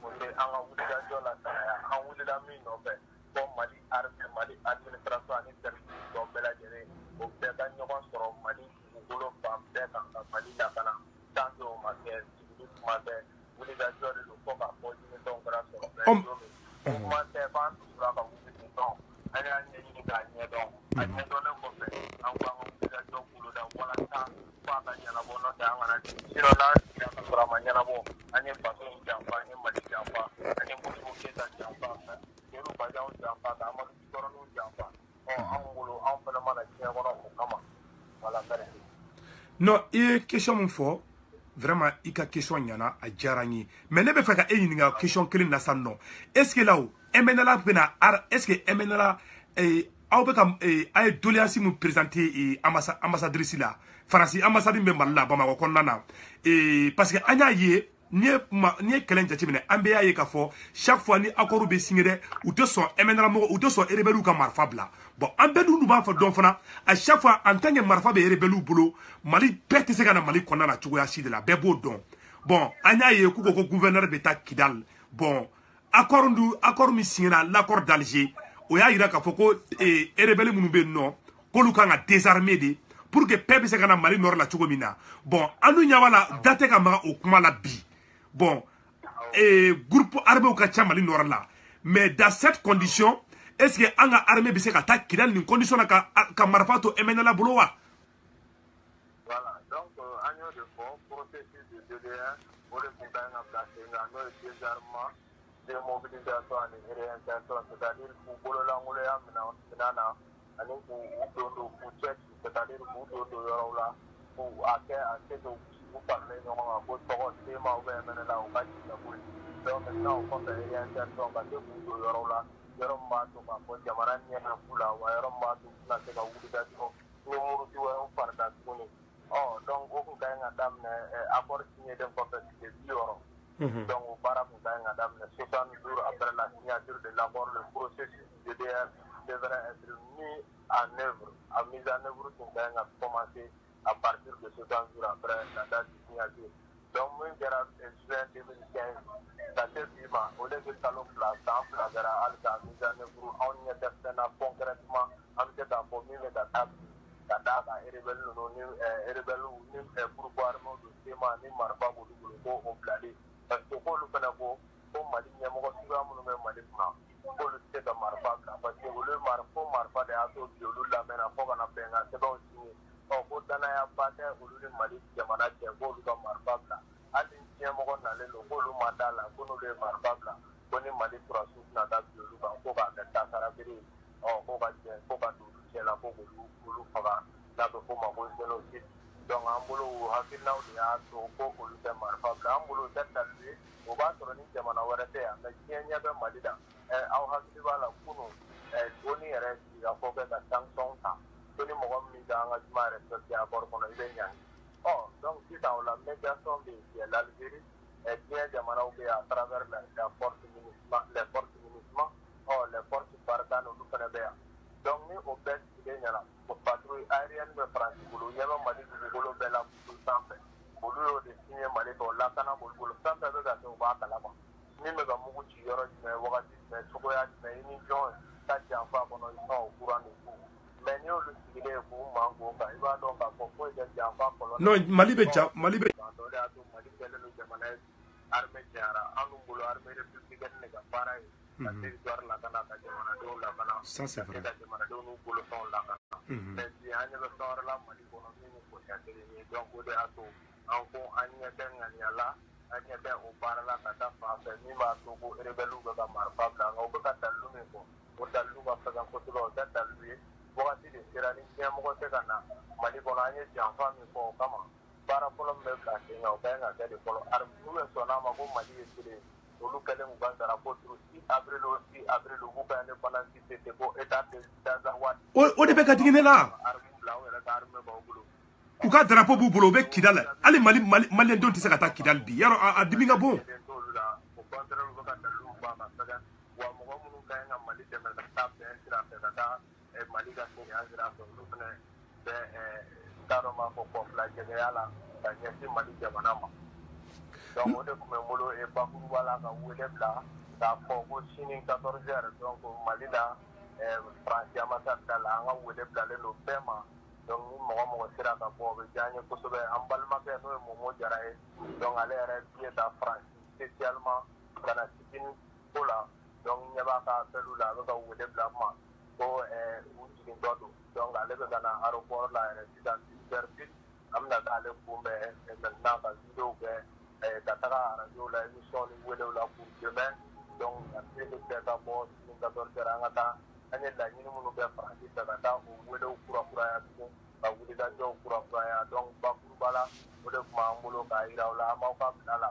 o tɛ an ka wulikajɔ la sanaya an wulila min nɔfɛ fɔ Mali armée Mali administration ani service dɔ bɛɛ lajɛlen o bɛɛ ka ɲɔgɔn sɔrɔ Mali dugukolo fan bɛɛ kan ka Mali lakana tant que o ma kɛ sigi kuma bɛɛ wulikajɔ de don fɔ k'a fɔ ɲinitɔnw kɛra sɔrɔ mais don min kuma tɛ k'an dusura ka wuli nin dɔn an y'a ɲɛɲini k'a ɲɛdɔn a ɲɛdɔnnen kɔfɛ an ko an ka wulikajɔ boloda walasa fo a ka ɲɛnabɔ n'o tɛ an kana sinon n'an sigira ka sɔrɔ a ma ɲɛnabɔ an ye faso in janfa an ye Mali janfa an ye Modibo Keyita janfa Seydou Badian janfa ka Amadu Jikɔrɔniw janfa anw bolo anw fana mana diɲɛ kɔnɔ o kama voilà merci non question mon fort vraiment i ka question ɲana a diyara n ye mais ne bɛ fɛ ka e ɲininka question kelen na san nɔ est ce que là MNLA bɛna est ce que MNLA aw bɛ ka a ye doléance min présenter ambassadrice la faransi ambassade bɛ Mali la Bamakɔ kɔnɔna na parce que an y'a ye n'i ye kɛlɛ in jateminɛ an bɛɛ y'a ye k'a fɔ chaque fois ni accord bɛ signé dɛ u tɛ sɔn MNLA mɔgɔ u tɛ sɔn rebelle ka marifa bila bon an bɛɛ dun b'a fɔ dɔn fana à chaque fois en tant que marifa bɛ rebelle bolo Mali bɛɛ tɛ se ka na Mali kɔnɔna na cogoya si de la bɛɛ b'o dɔn bon an y'a ye k'u ko gouverneur bɛ taa Kidal bon accord min signé l'accord d'Alger o y'a yira k'a fɔ ko rebelle minnu bɛ yen nɔ k'olu kan ka désarmer de pour que bɛɛ bɛ se ka na Mali nord la cogo min na bon an dun ɲɛ b'a la da tɛ ka maga o kuma la bi bon groupe armé ka ca Mali nord la mais dans cette condition est-ce que an ka armée bɛ se ka taa Kidal nin condition na ka marifa to MNLA bolo wa. Voilà, donc an y'o de fɔ processus de DDR o de tun ka kan ka bila sen kan n'o ye désarmement démobilisation ani réinsertion c'est-à-dire k'u bololankolonya minɛn na ani k'u don k'u cɛ ci c'est-à-dire k'u don yɔrɔw la k'u a kɛ u faralen ɲɔgɔn kan ko tɔgɔ tema ou bien MNLA u ka ci ka bɔ yen donc maintenant o kɔfɛ réinsertion ka se k'u don yɔrɔw la yɔrɔ min b'a to k'a fɔ jamana ɲɛ bɛ fu la wa yɔrɔ min b'a to u tɛna se ka wuli ka jɔ ni muruti wɛrɛw farida tuguni donc o kun ka ɲi ka daminɛ accord signélen kɔfɛ tile 60 donc o baara kun ka ɲi ka daminɛ 60 jours après la signature de l'accord le processus DDR devrait être mis en œuvre a mise en œuvre tun ka ɲi ka commencer à partir de 60 jours après la date de signature donc min kɛra juin 2015 ka se bi ma o de bɛ kalo fila san fila kɛra hali ka mise en œuvre anw ɲɛ tɛ fɛn na concrètement an bɛ se k'a fɔ min bɛ ka taa ka d'a kan rebelle ninnu ni groupe armé don tema ni marifa b'olu bolo ko o bilali parce que k'olu fana ko Mali ɲɛmɔgɔ suguya minnu bɛ Mali kunna k'olu tɛ se ka marifa bila parce que olu marifa de y'a to bi olu lamɛnna fo ka na bɛnkan sɛbɛnw signé ko danayaba tɛ olu ni Mali jamana cɛ k'olu ka marifa bila hali ni ɲɛmɔgɔ nalen don k'olu ma d'a la ko n'olu ye marifa bila ko ni Mali surasiw tɛna taa bi olu kan ko k'a kɛ tasarabere ye ko ka jɛ ko ka don olu cɛ la ko k'olu faga n'a bɛ f'o ma ko génocide donc an bolo hakilinaw de y'a to ko olu tɛ marifa bila an bolo o tɛ dalu ye o b'a sɔrɔ ni jamana wɛrɛ tɛ yan mais diɲɛ ɲɛ bɛ Mali la aw hakili b'a la kunun ONU yɛrɛ sigika fɔ bɛ ka sanction ta ko ni mɔgɔ min ka engagement respecté accord kɔnɔ i bɛ ɲangi donc sisan o la médiation bɛ yen l'Algérie diɲɛ jamanaw bɛ à travers les forces MINUSMA les forces Barkhane olu fana bɛ yan donc ni o bɛɛ sigilen ɲɛna o patrouille aérienne bɛ Faransi bolo ɲɛ bɛ Mali dugukolo bɛɛ la sanfɛ olu y'o de signé Mali fɛ o lakana b'olu bolo fɛn fɛn bɛ ka kɛ u b'a kalama min bɛ ka mugu ci yɔrɔ jumɛn wagati jumɛn cogoya jumɛn i ni jɔn ka janfa kɔnɔ i kan o courant de fo mais ni y'olu sigilen ye k'u manko kan i b'a dɔn k'a fɔ foyi tɛ janfa kɔlɔlɔ non Mali bɛ Mali bɛ o de y'a to Mali kɛlen don jamana ye armée cayara an dun bolo armée républicaine de ka baara ye ka territoire lakana ka jamanadenw lakana ça c'est vrai ka jamanadenw n'u bolofɛnw lakana mais bi an ɲɛ bɛ fɛn wɛrɛ la Mali kɔnɔ min ni o tɛ kelen ye donc o de y'a to an ko an ɲɛ tɛ ŋaniya la an ɲɛ tɛ o baara la ka taa fan fɛ min b'a to ko rebelle bɛ ka marifa bila nka u bɛ ka dalilu min fɔ o dalilu ka fɛgɛn kosɛbɛ o tɛ dalilu ye wagati de sera ni ɲɛmɔgɔ tɛ ka na Mali kɔnɔ an ye janfa min fɔ o kama baara fɔlɔ min bɛ bila sen kan o ka ɲi ka kɛ de fɔlɔ n'u ye sɔnn'a ma ko Mali ye kelen olu kɛlen k'u ka drapeau turu 6 avril u b'u ka indépendance fêter ko état de Dazawad o de bɛ ka digi ne la armée bila u yɛrɛ ka armée b'aw bolo u ka drapeau b'u bolo u bɛ Kidal hali maliyɛndenw tɛ se ka taa Kidal bi yarɔ a dimi ka bon o contraire u bɛ ka dalilu fɔ a ka fɛgɛn wa mɔgɔ minnu ka ɲi ka Mali dɛmɛ ka taa bɛn sira fɛ ka taa Mali ka siniya sira fɛ olu fana bɛ t'a dɔn b'a fɔ kɔfila jɛgɛya la ka ɲɛsin Mali jamana ma donc o de tun bɛ n bolo bakuruba la ka wele bila k'a fɔ ko sini 14 heures donc Mali la Faransi ambassade da la an ka wele bilalen don bɛɛ ma donc ni mɔgɔ sera ka bɔ o bɛ diya n ye kosɛbɛ an balimakɛ n'o ye Momo Jara ye donc ale yɛrɛ billet ta Faransi spécialement ka na Sikini ko la donc ɲɛ b'a ka appelu la a bɛ ka wele bila n ma ko u jigintɔ don donc ale bɛ ka na aéroport la yɛrɛ sisan 10 heures pile an bɛna k'ale kunbɛn maintenant ka vidéo kɛ ka taga radio la émission ni welew la pour demain donc ka télé bɛɛ ka bɔ sini 14 heures an ka taa an ye laɲini minnu bɛ Faransi fɛ ka taa o welew kurakuraya tugun ka wuli da jɔ kura kura ya donc bakuruba la o de kuma an bolo k'a yira o la an b'aw ka bila la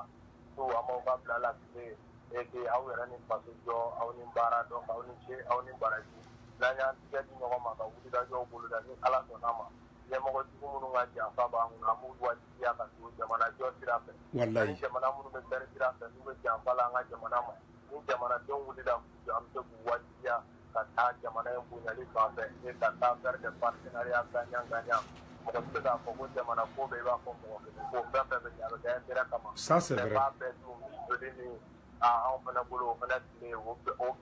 tout an b'aw ka bila la tile et aw yɛrɛ ni faso jɔ aw ni baara donc aw ni ce aw ni baraji n'an y'an tigɛ di ɲɔgɔn ma ka wuli da jɔw bolo da ni ala sɔnna ma ɲɛmɔgɔtigiw minnu ka janfa b'an kun an b'u wajibiya ka tugu jamana jɔ sira fɛ ni jamana minnu bɛ bɛrɛ sira fɛ n'u bɛ janfa la an ka jamana ma ni jamanadenw wulila k'u jɔ an bɛ se k'u wajibiya ka taa jamana in bonyali fan fɛ ni ka taa vers des partenariats gagnant-gagnant mɔgɔ tɛ se k'a fɔ ko jamana ko bɛɛ i b'a fɔ mɔgɔ kelen ko fɛn fɛn bɛ ɲɛ a bɛ kɛ intérêt kama mais b'a bɛɛ dun joli ni anw fana bolo o fana tile o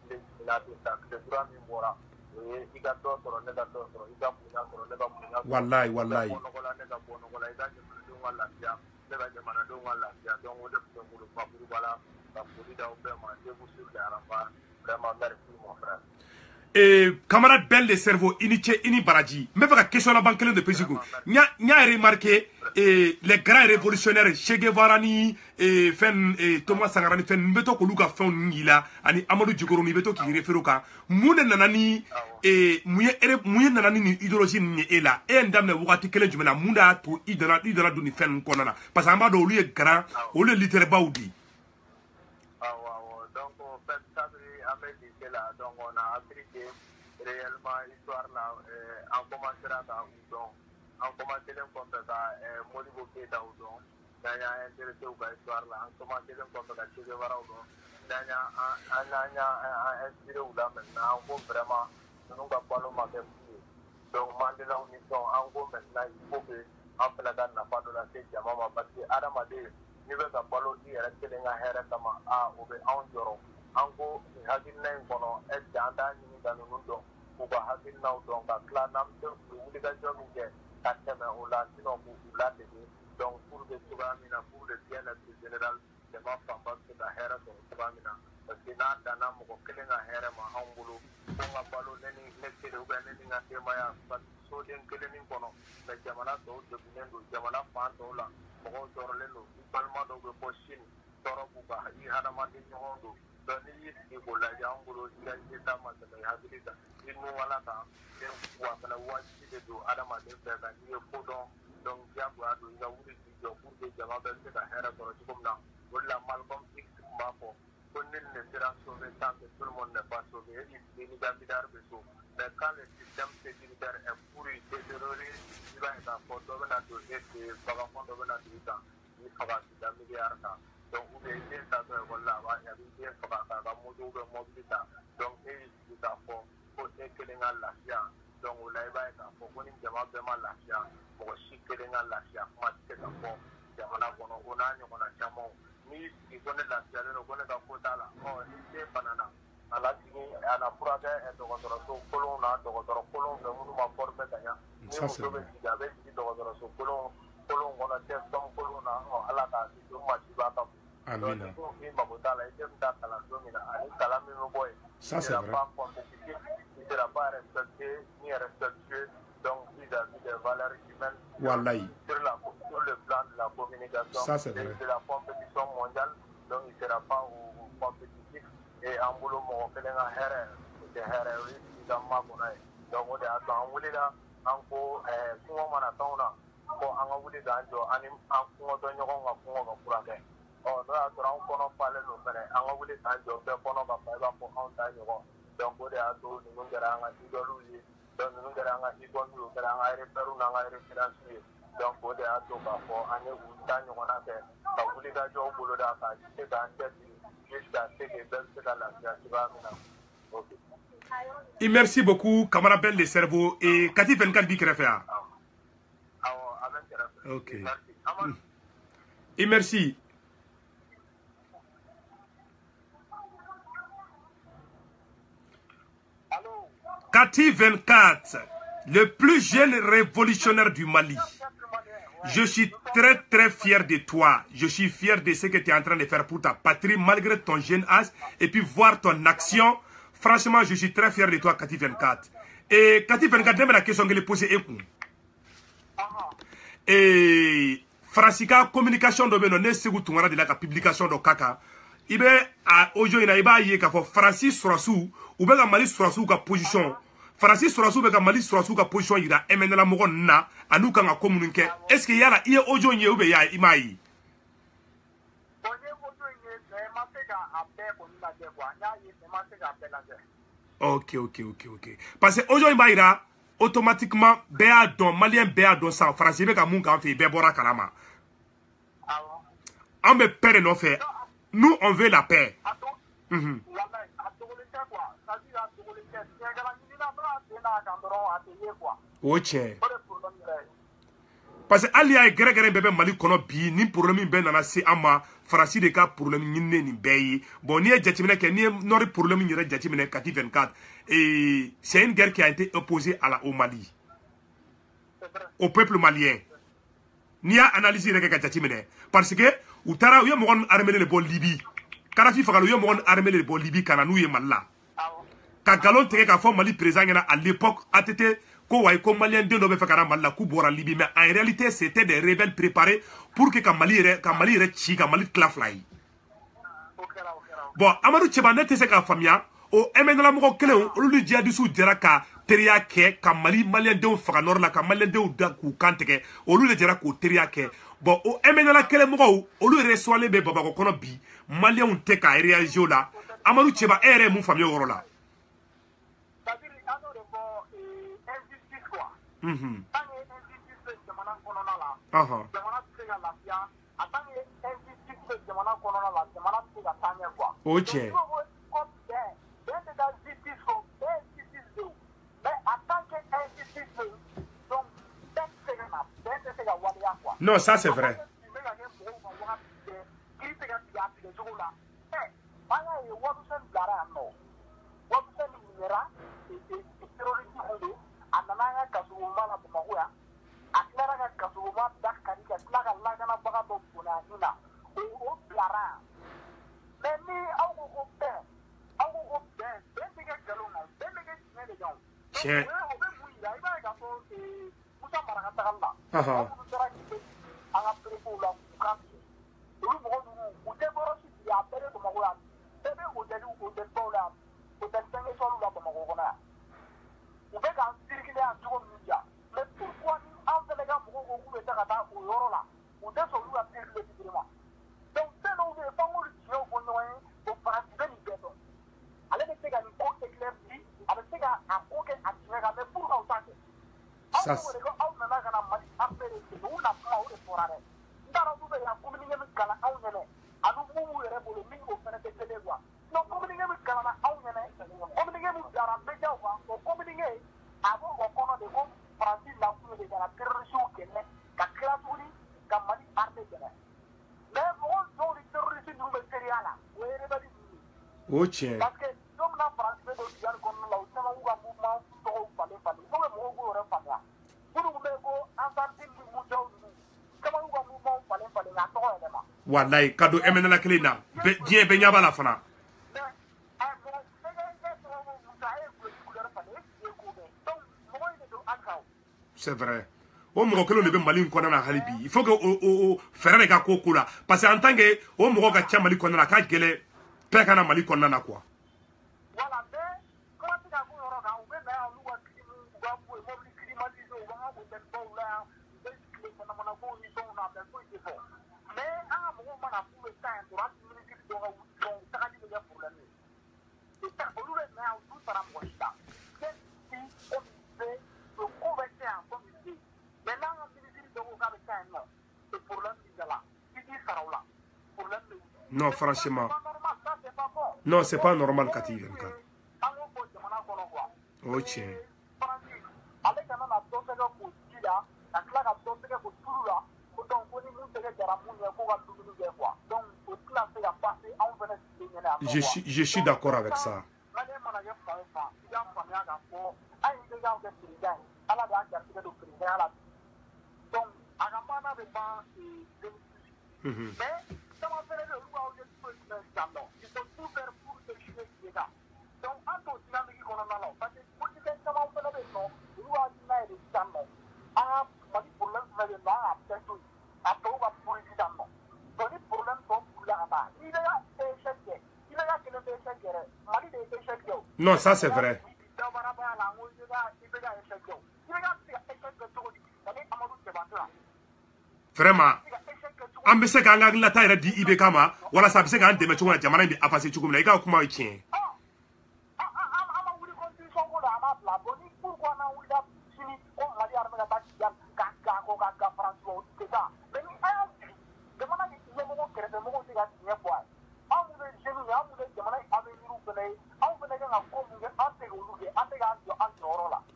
tile jiginna ten sa tile kura min bɔra o ye i ka dɔ sɔrɔ ne ka dɔ sɔrɔ i ka bonya sɔrɔ ne ka bonya sɔrɔ wallahi bɔ nɔgɔ la ne ka bɔ nɔgɔ la i ka jamanadenw ka lafiya ne ka jamanadenw ka lafiya donc o de tun bɛ n bolo bakuruba la ka foli d'aw bɛɛ ma Debout sur les Arafat vraiment merci mon frère. Camarade Belle de cerveau ini baraji me fait question la banque de pesigo nya remarqué les grands révolutionnaires Che Guevara ni Thomas Sankara ni fen mbeto ko luka fen ni la ani Amadou Djikoro ni beto ki refero ka mune nanani muye nanani ni idéologie ni e la e ndam na wakati kelen jumena munda to idana do ni fen konana parce que amado olu ye grand olu littéraire baudi donc on a appris que réellement l'histoire là en commencera à Oudon en commencé comme ça Modibo Keita Oudon nanya intéressé au histoire là en commencé comme ça Che Guevara Oudon nanya inspiré ou là maintenant on peut vraiment nous va pas le marquer donc Mandela Unison en gros maintenant il faut que en fait la n'a pas de la tête maman parce que Adam a dit ni veut pas parler il reste que les gars kama a ou be en joro anko hakilina in kɔnɔ est-ce que an t'a ɲini ka ninnu dɔn k'u ka hakilinaw dɔn ka tila n'an bɛ wulikajɔ min kɛ ka tɛmɛ o la sinon k'u ladege donc pour que cogoya min na pour le bien-être général jama fanba bɛ se ka hɛrɛ sɔrɔ cogoya min na parce que n'a danna mɔgɔ kelen ka hɛrɛ ma anw bolo ko n ka balo ne kelen ou bien ne ni n ka denbaya parce que soden kelen min kɔnɔ mais jamana tɔw degunnen don jamana fan tɔw la mɔgɔw tɔɔrɔlen don i balima dɔw bɛ bɔ Chine tɔɔrɔ b'u ka i hadamaden ɲɔgɔn don donc n'i y'i sigi k'o lajɛ an bolo i ka état ma tɛmɛ i hakili kan i nun ala kan wa fana wajibi de don adamaden bɛɛ kan n'i ye ko dɔn donc diyagoya don i ka wuli k'i jɔ pour que jama bɛɛ bɛ se ka hɛrɛ sɔrɔ cogo min na o de la Malcolm X tun b'a fɔ ko nul ne sera sauvé tant que tout le monde n'est pas sauvé et ni ka bidari bɛ so mais quand le système sécuritaire est pourri détérioré i b'a ye k'a fɔ dɔ bɛna don e fɛ yen bagafɔn dɔ bɛna don i kan i faga sida miliyari kan donc ou bien den tatɔ ekɔli la a bɛ den faga k'a ka moto bɛ mobili ta donc e y'i sigi k'a fɔ ko e kelen ka lafiya donc o la i b'a ye k'a fɔ ko ni jama bɛɛ ma lafiya mɔgɔ si kelen ka lafiya kuma tɛ se ka fɔ jamana kɔnɔ o n'a ɲɔgɔnna camanw n'i y'i sigi ko ne lafiyalen don ko ne ka ko t'a la ni den banana a lasigi a na furakɛ dɔgɔtɔrɔso kolonw na dɔgɔtɔrɔ kolonw fɛ minnu ma former ka ɲa ni muso bɛ sigi a bɛ sigi dɔgɔtɔrɔso kolonw kɔnɔ tɛsɔn kolon na ala k'a sigi o ma si b'a ka amina donc ni mako t'a la i tɛ taa kalan don min na ani kalan min bɛ bɔ yen ça c'est vrai il sera pas respecté ni respectueux donc vis-à-vis des valeurs humaines wallahi sur le plan de la communication ça c'est vrai de la compétition mondiale donc il sera pas au compétitif et en bolo mɔgɔ kelen ka hɛrɛ o tɛ hɛrɛ o ye sigi ka makɔnɔ ye donc o de y'a to an wulila an ko kɔngɔ mana k'anw na ko an ka wuli k'an jɔ ani an kɔngɔtɔ ɲɔgɔn ka kɔngɔ ka furakɛ n'o y'a sɔrɔ an kɔnɔ falen don fɛnɛ an ka wuli k'an jɔ bɛɛ kɔnɔ ka fa i b'a fɔ anw ta ɲɔgɔn donc o de y'a to ninnu kɛra an ka idɔliw ye donc ninnu kɛra an ka icônes ye o kɛra an ka repères n'an ka références ye donc o de y'a to k'a fɔ an ye u ta ɲɔgɔnna kɛ ka wulikajɔw boloda ka se k'an cɛsiri jusqu'à ce que bɛɛ bɛ se ka lafiya cogoya min na ok. Et merci beaucoup camarade Belle de cerveau et Kati 24 bi kɛrɛfɛ yan. Awɔ a bɛ kɛrɛfɛ. Ok. Merci. Et merci. Kati 24, le plus jeune révolutionnaire du Mali. Je suis très fier de toi. Je suis fier de ce que tu es en train de faire pour ta patrie malgré ton jeune âge et puis voir ton action. Franchement, je suis très fier de toi, Kati 24. Et Kati 24, j'aime la question que je pose. Et Fransika communication de Beno, ne segu tungara de la publication de Kaka. Ibe a ojo ina iba ye ka fo Francis Sorasu ou be la Mali Sorasu ka position. Faransi sɔrɔsiw bɛ ka Mali sɔrɔsiw ka position yira MNLA mɔgɔ ninnu na an'u kan ka ko minnu kɛ est ce que yala i ye audio in ye ou bien i m'a ye? Bon, ne audio in ye mais ma se k'a bɛɛ kɔni lajɛ quoi, n y'a ye mais ma se k'a bɛɛ lajɛ. Ok. Parce que audio in b'a yira automatiquement bɛɛ y'a dɔn malien bɛɛ y'a dɔn sa Faransi bɛ ka mun k'an fɛ yen bɛɛ bɔra kalama. An bɛ paix de nɔfɛ. Nous on veut la paix. O tiɲɛ. Parce que hali y'a ye gɛrɛgɛrɛ bɛɛ bɛ Mali kɔnɔ bi ni problème bɛɛ nana se an ma Faransi de ka problème ɲininen nin bɛɛ ye. Bon n'i ye jateminɛ kɛ n'i ye Nord problème yɛrɛ jateminɛ Kati 24 c'est une guerre qui a été opposée au Mali. Au peuple malien. N'i y'a analyse yɛrɛ kɛ ka jateminɛ parce que u taara u ye mɔgɔ armée de bɔ Libye. Kadhafi fagali u ye mɔgɔ armée de bɔ Libye ka na n'u ye Mali la. Ka galon tigɛ k'a fɔ Mali président ɲɛna à l'époque ATT ko wayi ko malien den dɔ bɛ fɛ ka na Mali la k'u bɔra Libye mais en réalité c'était des rebelles préparés pour que ka Mali yɛrɛ ci ka Mali tila fila ye. Bon Amadou Tcheba ne tɛ se k'a faamuya o MNLA mɔgɔ kelen olu ni djihadistes jɛra ka teriya kɛ ka Mali malien denw faga nord la ka malien denw da k'u kan tigɛ olu de jɛra k'o teriya kɛ. Bon o MNLA kelen mɔgɔw olu yɛrɛ sɔnlen bɛ Bamakɔ kɔnɔ bi maliens tɛ ka réagir o la. Amadou Tcheba e yɛrɛ ye mun faamuya o yɔrɔ la? O tiɲɛ. Non, ça c'est vrai. O tiɲɛ. Wallahi ka don MNLA kelen na diɲɛ bɛɛ ɲɛ b'a la fana. C'est vrai. O mɔgɔ kelen de bɛ Mali kɔnɔna na hali bi il faut que o fɛɛrɛ de ka k'o ko la parce que en tant que o mɔgɔ ka ca Mali kɔnɔna na a ka gɛlɛn bɛɛ ka na Mali kɔnɔna na quoi. Non, franchement. Non, c'est pas normal, Kati 24. Oh, tiens. Je suis d'accord avec ça. Non, ça c'est vrai. Vraiment an bɛ se k'an ka hakilinata yɛrɛ di IBK ma walasa a bɛ se k'an dɛmɛ cogo min na jamana in bɛ avancer cogo min na i ka kuma ye tiɲɛ.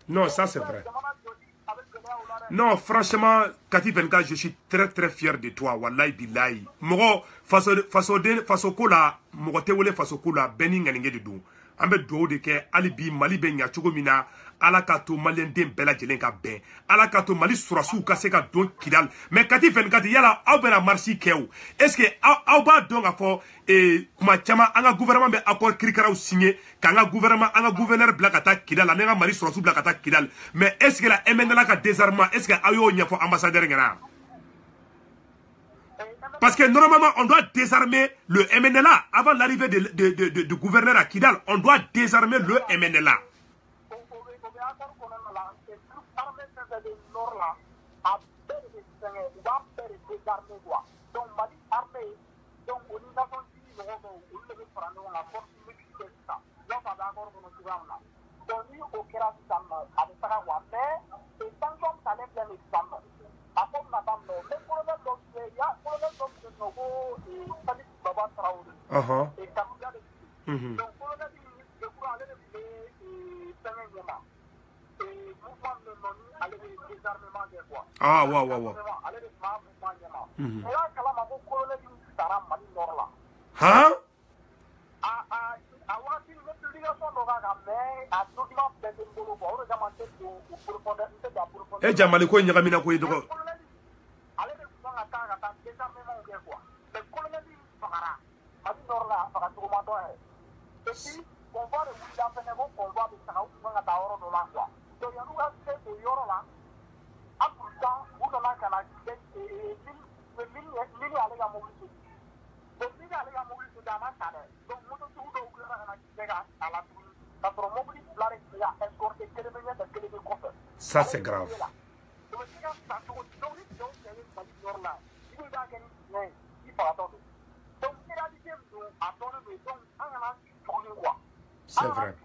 Non, ça c'est vrai. Non, franchement, Kati 24, je suis très très fier de toi. Wallahi billahi. Mogo faso ko la, mogo te wele faso ko la beni nganenge de do. Ambe do de ke ali bi Mali be nya cogo mina ala ka to Malien den bela jelen ka ben. Ala ka to Mali surasiw ka se ka don Kidal. Mais Kati 24 yala aw bena marche kew. Est-ce que aw ba don ga fo kuma chama anga gouvernement be accord krikaraw signé kanga gouvernement anga gouverneur bla ka ta Kidal anga Mali surasiw bla ka ta Kidal. Mais est-ce que la MNLA ka désarmement est-ce que ayo nya fo ambassadeur ngana? Parce que normalement, on doit désarmer le MNLA. Avant l'arrivée du gouverneur à Kidal, on doit désarmer le MNLA. Ah, wow. Hein? Et Jamali ko nyagamina ko yido. Ça c'est grave. C'est vrai.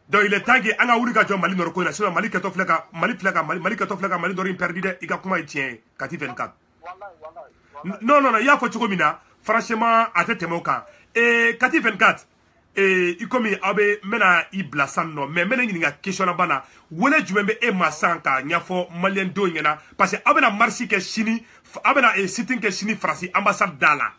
Donc il est temps que anga wuri ka jɔ Mali nɔrɔ ko in na sinon Mali kɛtɔ filɛ ka Mali nɔrɔ in perdu dɛ i ka kuma ye tiɲɛ ye Kati 24. Non i y'a fɔ cogo min na franchement a tɛ tɛmɛ o kan. Kati 24 i komi aw bɛ n bɛna i bila san nɔ mais n bɛna ɲininka question laban na wele jumɛn bɛ e ma san ka ɲɛfɔ Malien denw ɲɛna parce que aw bɛna marche kɛ sini aw bɛna sitting kɛ sini Faransi ambassade da la.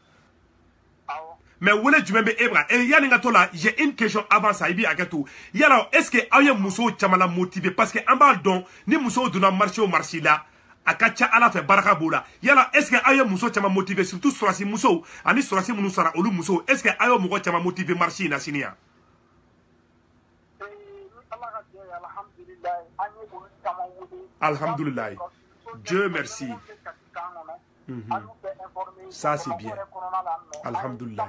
Mais wele jumɛn bɛ e bra yani ka to la j'ai une question avant ça i bi hakɛ to yala est-ce que aw ye musow caman la motiver parce que an b'a dɔn ni musow donna marché o marché la a ka ca ala fɛ baraka b'o la yala est-ce que aw ye muso caman motiver surtout surasi musow ani surasi minnu sara olu musow est-ce que aw ye mɔgɔ caman motiver marché in na sini yan. Alhamdulillah. Dieu merci. Ça c'est bien. Alhamdulillah.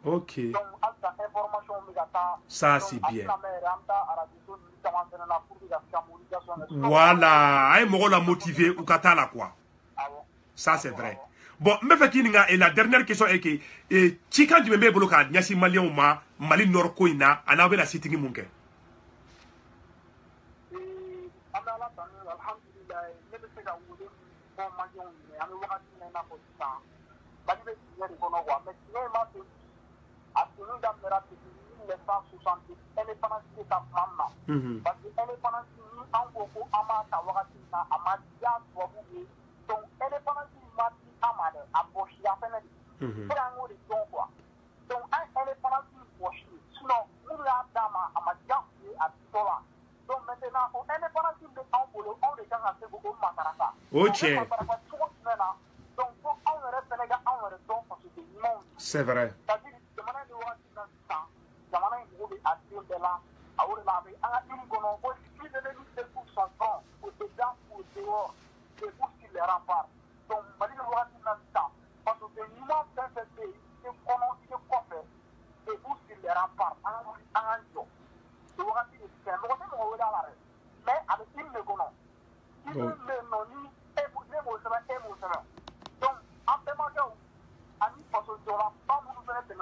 Ok. Ça c'est bien. Voilà. Aïe moro la motiver ou kata la quoi. Ça c'est vrai. Bon, me fait qu'il et la dernière question est que Chika du membe bolo ka nyasi malien ma Mali Nord ko ina ana be la sitting munke. C'est vrai.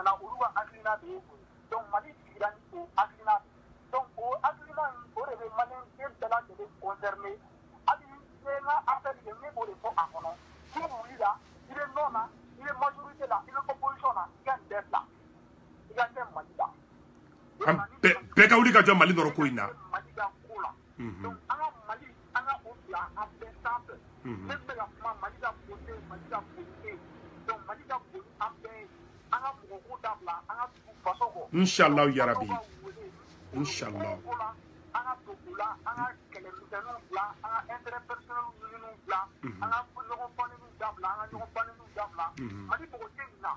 tɛmɛna olu ka hakilina de ye o ye donc Mali sigira ni o hakilina donc o hakilina o de bɛ maliyɛn den bɛɛ lajɛlen concerné hali ni ye n ka affaire ye ne b'o de fɔ a kɔnɔ i bɛ wuli la i bɛ non na i bɛ majorité la i bɛ opposition na i ka nin bɛɛ bila i ka kɛ Mali la. bɛɛ ka wuli ka jɔ Mali nɔrɔ ko in na. Mali ka ko la. donc an ka Mali an ka o bila an bɛɛ sanfɛ. ne bɛ ka kuma Mali ka côté Mali ka côté donc Mali ka boli an bɛɛ an ka mɔgɔ ko dabila an ka tugu faso kɔ. Inshallah yarabi. Inshallah. an ka to o la an ka kɛlɛmisɛnninw bila an ka intérêt personnel ɲininiw bila an ka ɲɔgɔn banniw dabila an ka ɲɔgɔn banniw dabila Mali mɔgɔ tɛ nin na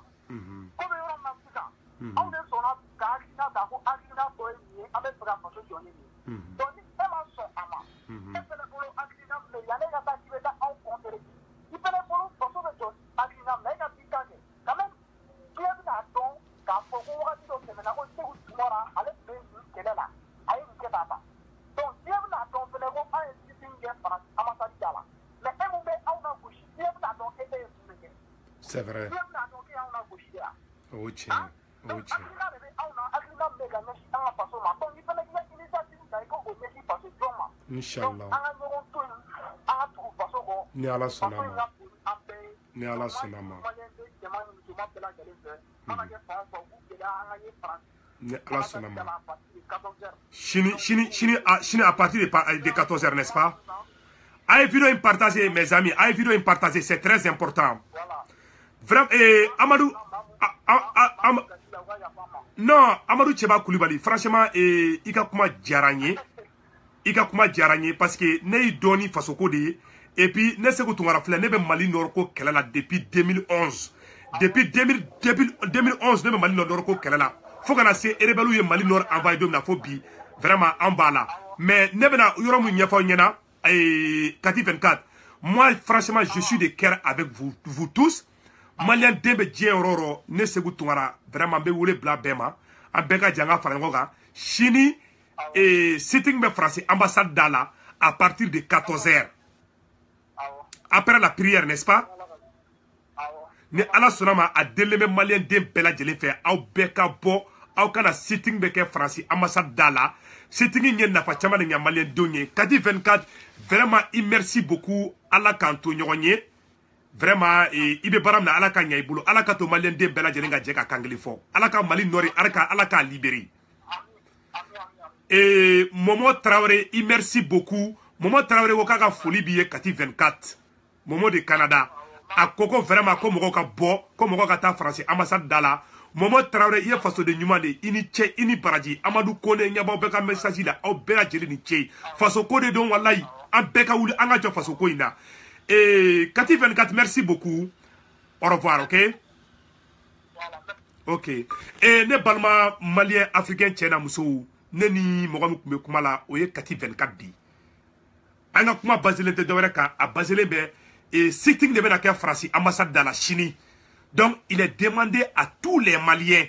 ko bɛ yɔrɔ min na sisan anw de sɔnna ka hakilina ta ko hakilina tɔ ye nin ye an bɛ fɛ ka faso jɔ ni nin ye donc ni e ma sɔn a ma e fɛnɛ bolo hakilina filɛ yanni e ka taa k'i bɛ taa anw kɔntere i fɛnɛ bolo faso bɛ jɔ hakilina min na e ka t'i ta kɛ quand même diɲɛ bɛna dɔn k'a fɔ ko wagati dɔ tɛmɛna ko Segu Tumara ale tun bɛ nin kɛlɛ la a ye nin kɛ tan tan donc diɲɛ bɛna dɔn fɛnɛ ko an ye sitting kɛ Faransi ambassade da la mais e mun bɛ anw na gosi diɲɛ bɛna dɔn e ye mun de kɛ. c'est vrai. diɲɛ bɛna dɔn e y'anw na gosi de wa. o tiɲɛ o tiɲɛ. hakilina de bɛ anw na hakilina min bɛ ka ɲɛsin an ka faso ma donc i fɛnɛ k'i ka initiative ta i k'o ɲɛsin faso jɔn ma. Inshallah. an ka ɲɔgɔn to yen an ka tugu faso kɔ. ni Ala sɔnna faso in ma. ka boli an bɛɛ ye. ni Ala sɔnna ma. maliyɛn bɛ jama ni musoman bɛɛ lajɛlen fɛ an ka kɛ fan o fan u k'u gɛlɛya an ka ye Faransi. ni Ala sɔnna ma. 14h. Chine à partir de 14h, n'est-ce pas? Aïe vidéo in partager mes amis, aïe vidéo in partager, c'est très important. Voilà. Vraiment, Amadou, non, Amadou Tcheba Koulibaly, franchement, Ika Kuma Djaranye, parce que ne doni fasoko de, et puis ne se koutoumara flè, ne be Mali Norko Kelala depuis 2011. Depuis 2011, ne be Mali Norko Kelala. Faut qu'on a se rebelou ye Mali Nord envoyé de na phobie, vraiment en bas là. Mais ne be na yoromu nyefa nyena, Kati 24. Moi, franchement, je suis de cœur avec vous tous. Malien dembe djéroro ne segu tuara vraiment be wule bla bema ambeka janga farangoga chini et sitting be français ambassade d'Ala à partir de 14h après la prière, n'est-ce pas? Ni ala sonama a deleme malien dem bela jele fait au beka bo au kana sitting be ke français ambassade d'Ala sitting nyen na fa chama de malien donné Kadi 24 vraiment merci beaucoup ala kanto nyogonye. Vraiment, ibe baram na alaka nya ibulu alaka to malien de bela jelenga jeka kangeli fo alaka Mali nori alaka libérer. Et Momo Traoré, merci beaucoup. Momo Traoré wokaka folie biye Kati 24. Momo de Canada. A koko vraiment comme moka bo, comme moka ta français ambassade d'Ala. Momo Traoré ye faso de nyuma de ini che ini baraji Amadou Kone nyaba beka message la au bela jeleni che. Faso kode don wallahi an beka wuli anga jo faso ko ina. Et Kati 24, merci beaucoup. Au revoir, ok? Ok. Et ne balma malien africain tchena muso neni mogamu kume kumala oye Kati 24 di. Anga kuma bazele de dowereka a bazele be et sitting de benaka France ambassade dans la Chine. Donc il est demandé à tous les Maliens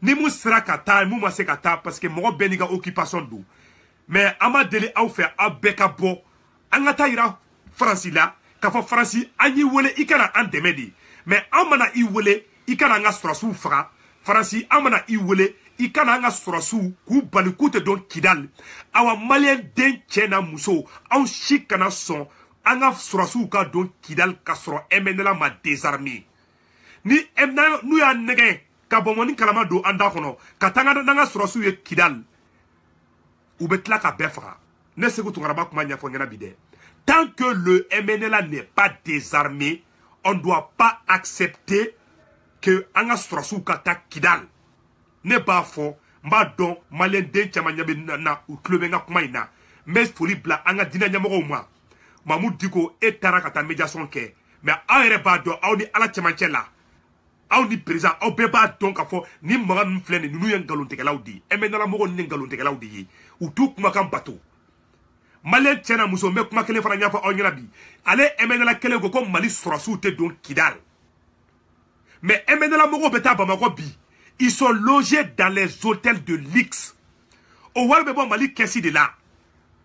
ni mou sera kata mou mase kata parce que mogo beniga occupation do. Mais ama dele au faire a beka bo anga taira France là, quand France ayi wele ikana an demedi, mais amana I wele ikana nga surasu fra, France amana I wele ikana nga surasu ku balikute don kidal, awa malien den chena muso, an shikana son, anga surasu ka don kidal kasro emenela ma désarmé. Ni emna nou ya negen, ka bomoni kalama do anda kono, katanga nga surasu ye kidal, ou betla ka befra, ne se kutu ngaraba kumanya fongena bide. Tant que le MNLA n'est pas désarmé, on ne doit pas accepter que Anga Strassou Kata Kidal n'est pas fort. Mbadon, Malien Den Chamanyabe na ou Klebenga Kumaina. Mais folie bla Anga Dina Nyamoroma. Mamoud Diko et Tarakata médiation ke. Mais aere bado, aoni ala Chamanchela. Aoni président, au beba donc à fond, ni Moran Flene, nous y engalon tekelaudi. MNLA Moron n'engalon tekelaudi. Ou tout Kumakam bateau. Malien tchena muso me kuma kele fana nyafa onyela bi ale emenela kele go ko Mali surasu te don Kidal mais emenela mogo beta Bamako bi ils sont logés dans les hôtels de luxe au walbe bon Mali kesi de là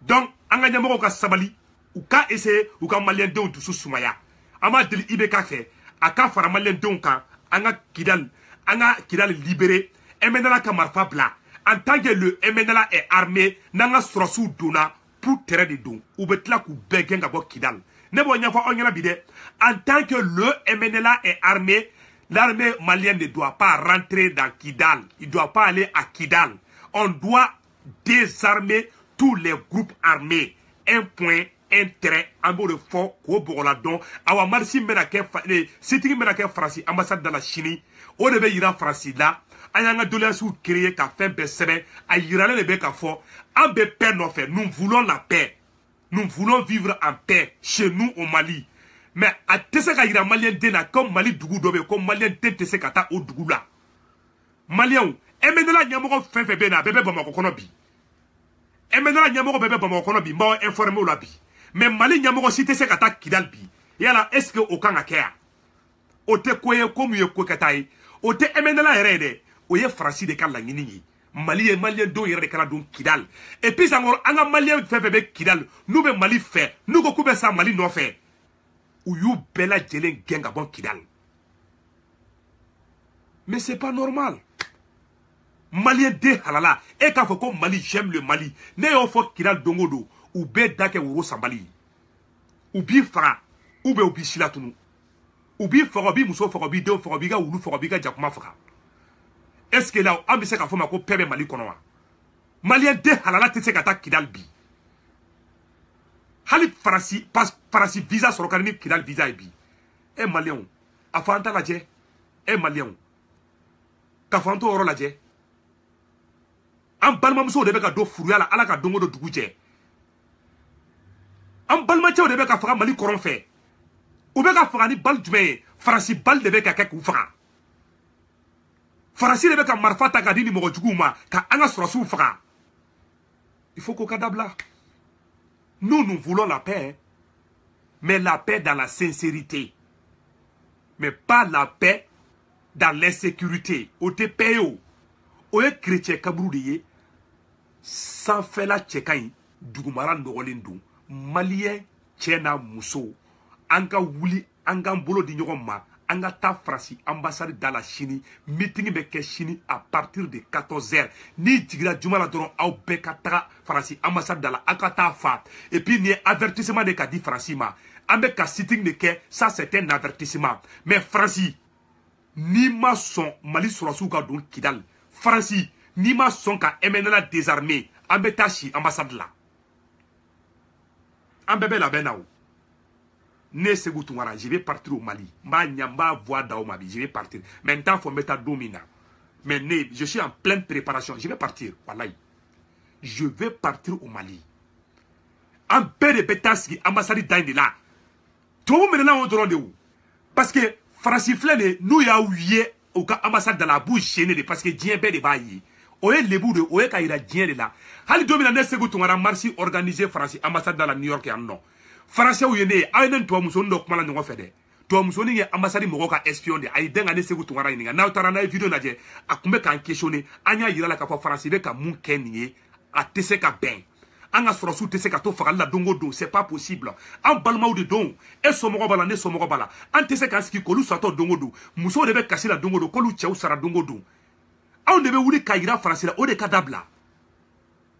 donc anga nyamoko ka sabali ou ka essayer ou ka malien don tout sumaya ama deli ibeka fe aka fara malien don ka anga Kidal anga Kidal libéré MNLA ka marfa bla en tant que le MNLA est armé nanga surasu dona pour terrain de don ou betla ku begen ga bo Kidal ne bo nya fa onyala bide en tant que le MNLA est armé. L'armée malienne ne doit pas rentrer dans Kidal. Il ne doit pas aller à Kidal. On doit désarmer tous les groupes armés. Un point, un trait, un mot de fort, ko bogoladon. Awa marsi menake, sitiki menake Franci, ambassade de la Chine. On devait y rendre Franci là. Ayanga doléance ou créer qu'à fin besseré. A yirale le bec à fort. En be paix non fait. Nous voulons la paix. Nous voulons vivre en paix chez nous au Mali. Mais à Tesseka ira malien dena comme Mali Dougou dobe comme malien Tesseka ta au Dougou là. Malien, emenela nyamoko fenfe bena bébé bamako konobi. Emenela nyamoko bébé bamako konobi mba informé la bi. Mais Mali nyamoko si Tesseka ta Kidal bi. Yala est-ce que aucun akea? Ote koye comme ye kokatai. Ote emenela erede. Oye Franci de kala nyini. Mali et malien do yere de kala don Kidal. Et puis encore anga malien fenfe Kidal. Nous be Mali fait. Nous ko kube sa Mali no fait. Ou you bella jelen genga bon Kidal. Mais c'est pas normal. Malien de halala. Et quand faut comme Mali, j'aime le Mali. Ne yo faut Kidal dongodo. Ou be dake wuro sambali. Ou bi fara. Ou be obi shilatunu. Ou bi forobi muso forobi de forobiga ou lu forobiga jakuma fara. Est-ce que là, on se ka foma ko pebe Mali konoa. Malien de halala te se kata Kidal bi. Hali Farasi visa sur le Kidal visa ebi. Malien, afanta la je. Malien, kafanto oro la je. Am balma muso de beka do furuyala ala ka dongo do dugu je. Am balma chew de beka fara Mali koron fe. Ou beka fara ni bal jume Farasi bal de beka kek ou fara. Farasi de beka marfata ka dini mogo jugu ma ka anga surasu fara. Il faut qu'on kadabla. Nous voulons la paix, mais la paix dans la sincérité. Mais pas la paix dans l'insécurité. Au TPO, au chrétien kabroudiye, sans faire la tchekaï, dugumaran de Rolindu, malien, tchena muso, anga wuli, anga mbolo di nyogoma, anga ta Franci, ambassade dans la Chine, meeting beke Chine à partir de 14h. Ni tigra jumala doron au bekatra Franci, ambassade dans la akata fa. Et puis ni avertissement de kadi Franci ma. Ambeka sitting de ke, ça c'est un avertissement. Mais Franci, ni ma son Mali surasuka don Kidal. Franci, ni ma son ka MNLA désarmé, ambetashi ambassade là. Ambebe la benao. Ne Segoutoumara, je vais partir au Mali. Mba voix d'Aomabi, je vais partir. Maintenant, il faut mettre domina. Mais je suis en pleine préparation. Je vais partir. Voilà. Je vais partir au Mali. En paix de Betaski, ambassade d'Inde là. Tout le monde est là au droit de où? Parce que Franci Flene, nous y a oublié au cas ambassade dans la bouche gênée parce que Dien Bé de Baye. Oye le bout de Oye Kaïra Dien de là. Hali domina ne Segoutoumara, marché organisé Franci, ambassade dans la New York et en non. Français ou yene aynen to muso ndo kuma la ngo fede to muso ni ambassade mo ka espion de ay denga ne segu to ngara ni na tara na video na je akumbe kan questionner anya yira la ka fa français be ka mun kenye a tese ka ben anga soro su tese ka to fa la dongo do c'est pas possible en balma ou de don e so mo bala ne so mo bala an tese ka ski ko lu sa to dongo do muso de be kasi la dongo do ko lu chew sara dongo do on de be wuli ka yira français la o de ka dabla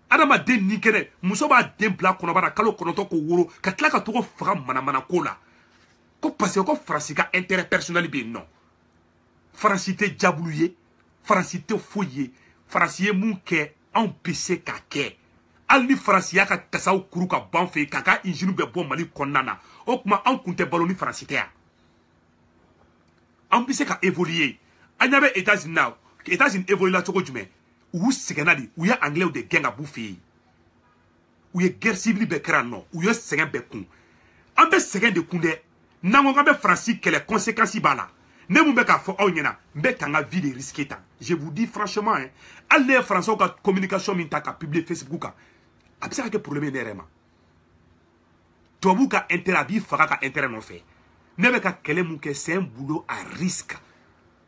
adama den ni kene muso ba den bla kono bara kalo kono to ko woro ka tla ka to ko fra mana ko la ko parce ko Franci ka intérêt personnel bi non Franci te jablouye Franci te foye Franci mun ke en pc ka ke al ni Franci ya ka tasaw kuru ka banfe ka ka injinu be bon Mali konnana o kuma an kunte baloni Franci te ya en pc ka évoluer anyabe États-Unis now États-Unis évoluer la toko jume ou segenadi ou ya anglais ou de genga bouffé ou ya guerre civile be kra non ou ya segen be kun an be segen de kunde nango be Franci que les conséquences bala ne mu be ka fo onyena be kanga vie de risquer ta je vous dis franchement hein allez français ka communication min ta ka publier Facebook ka abisa que problème ne rema to bu ka intérêt fara ka intérêt non fait ne be ka kele mu que c'est un boulot à risque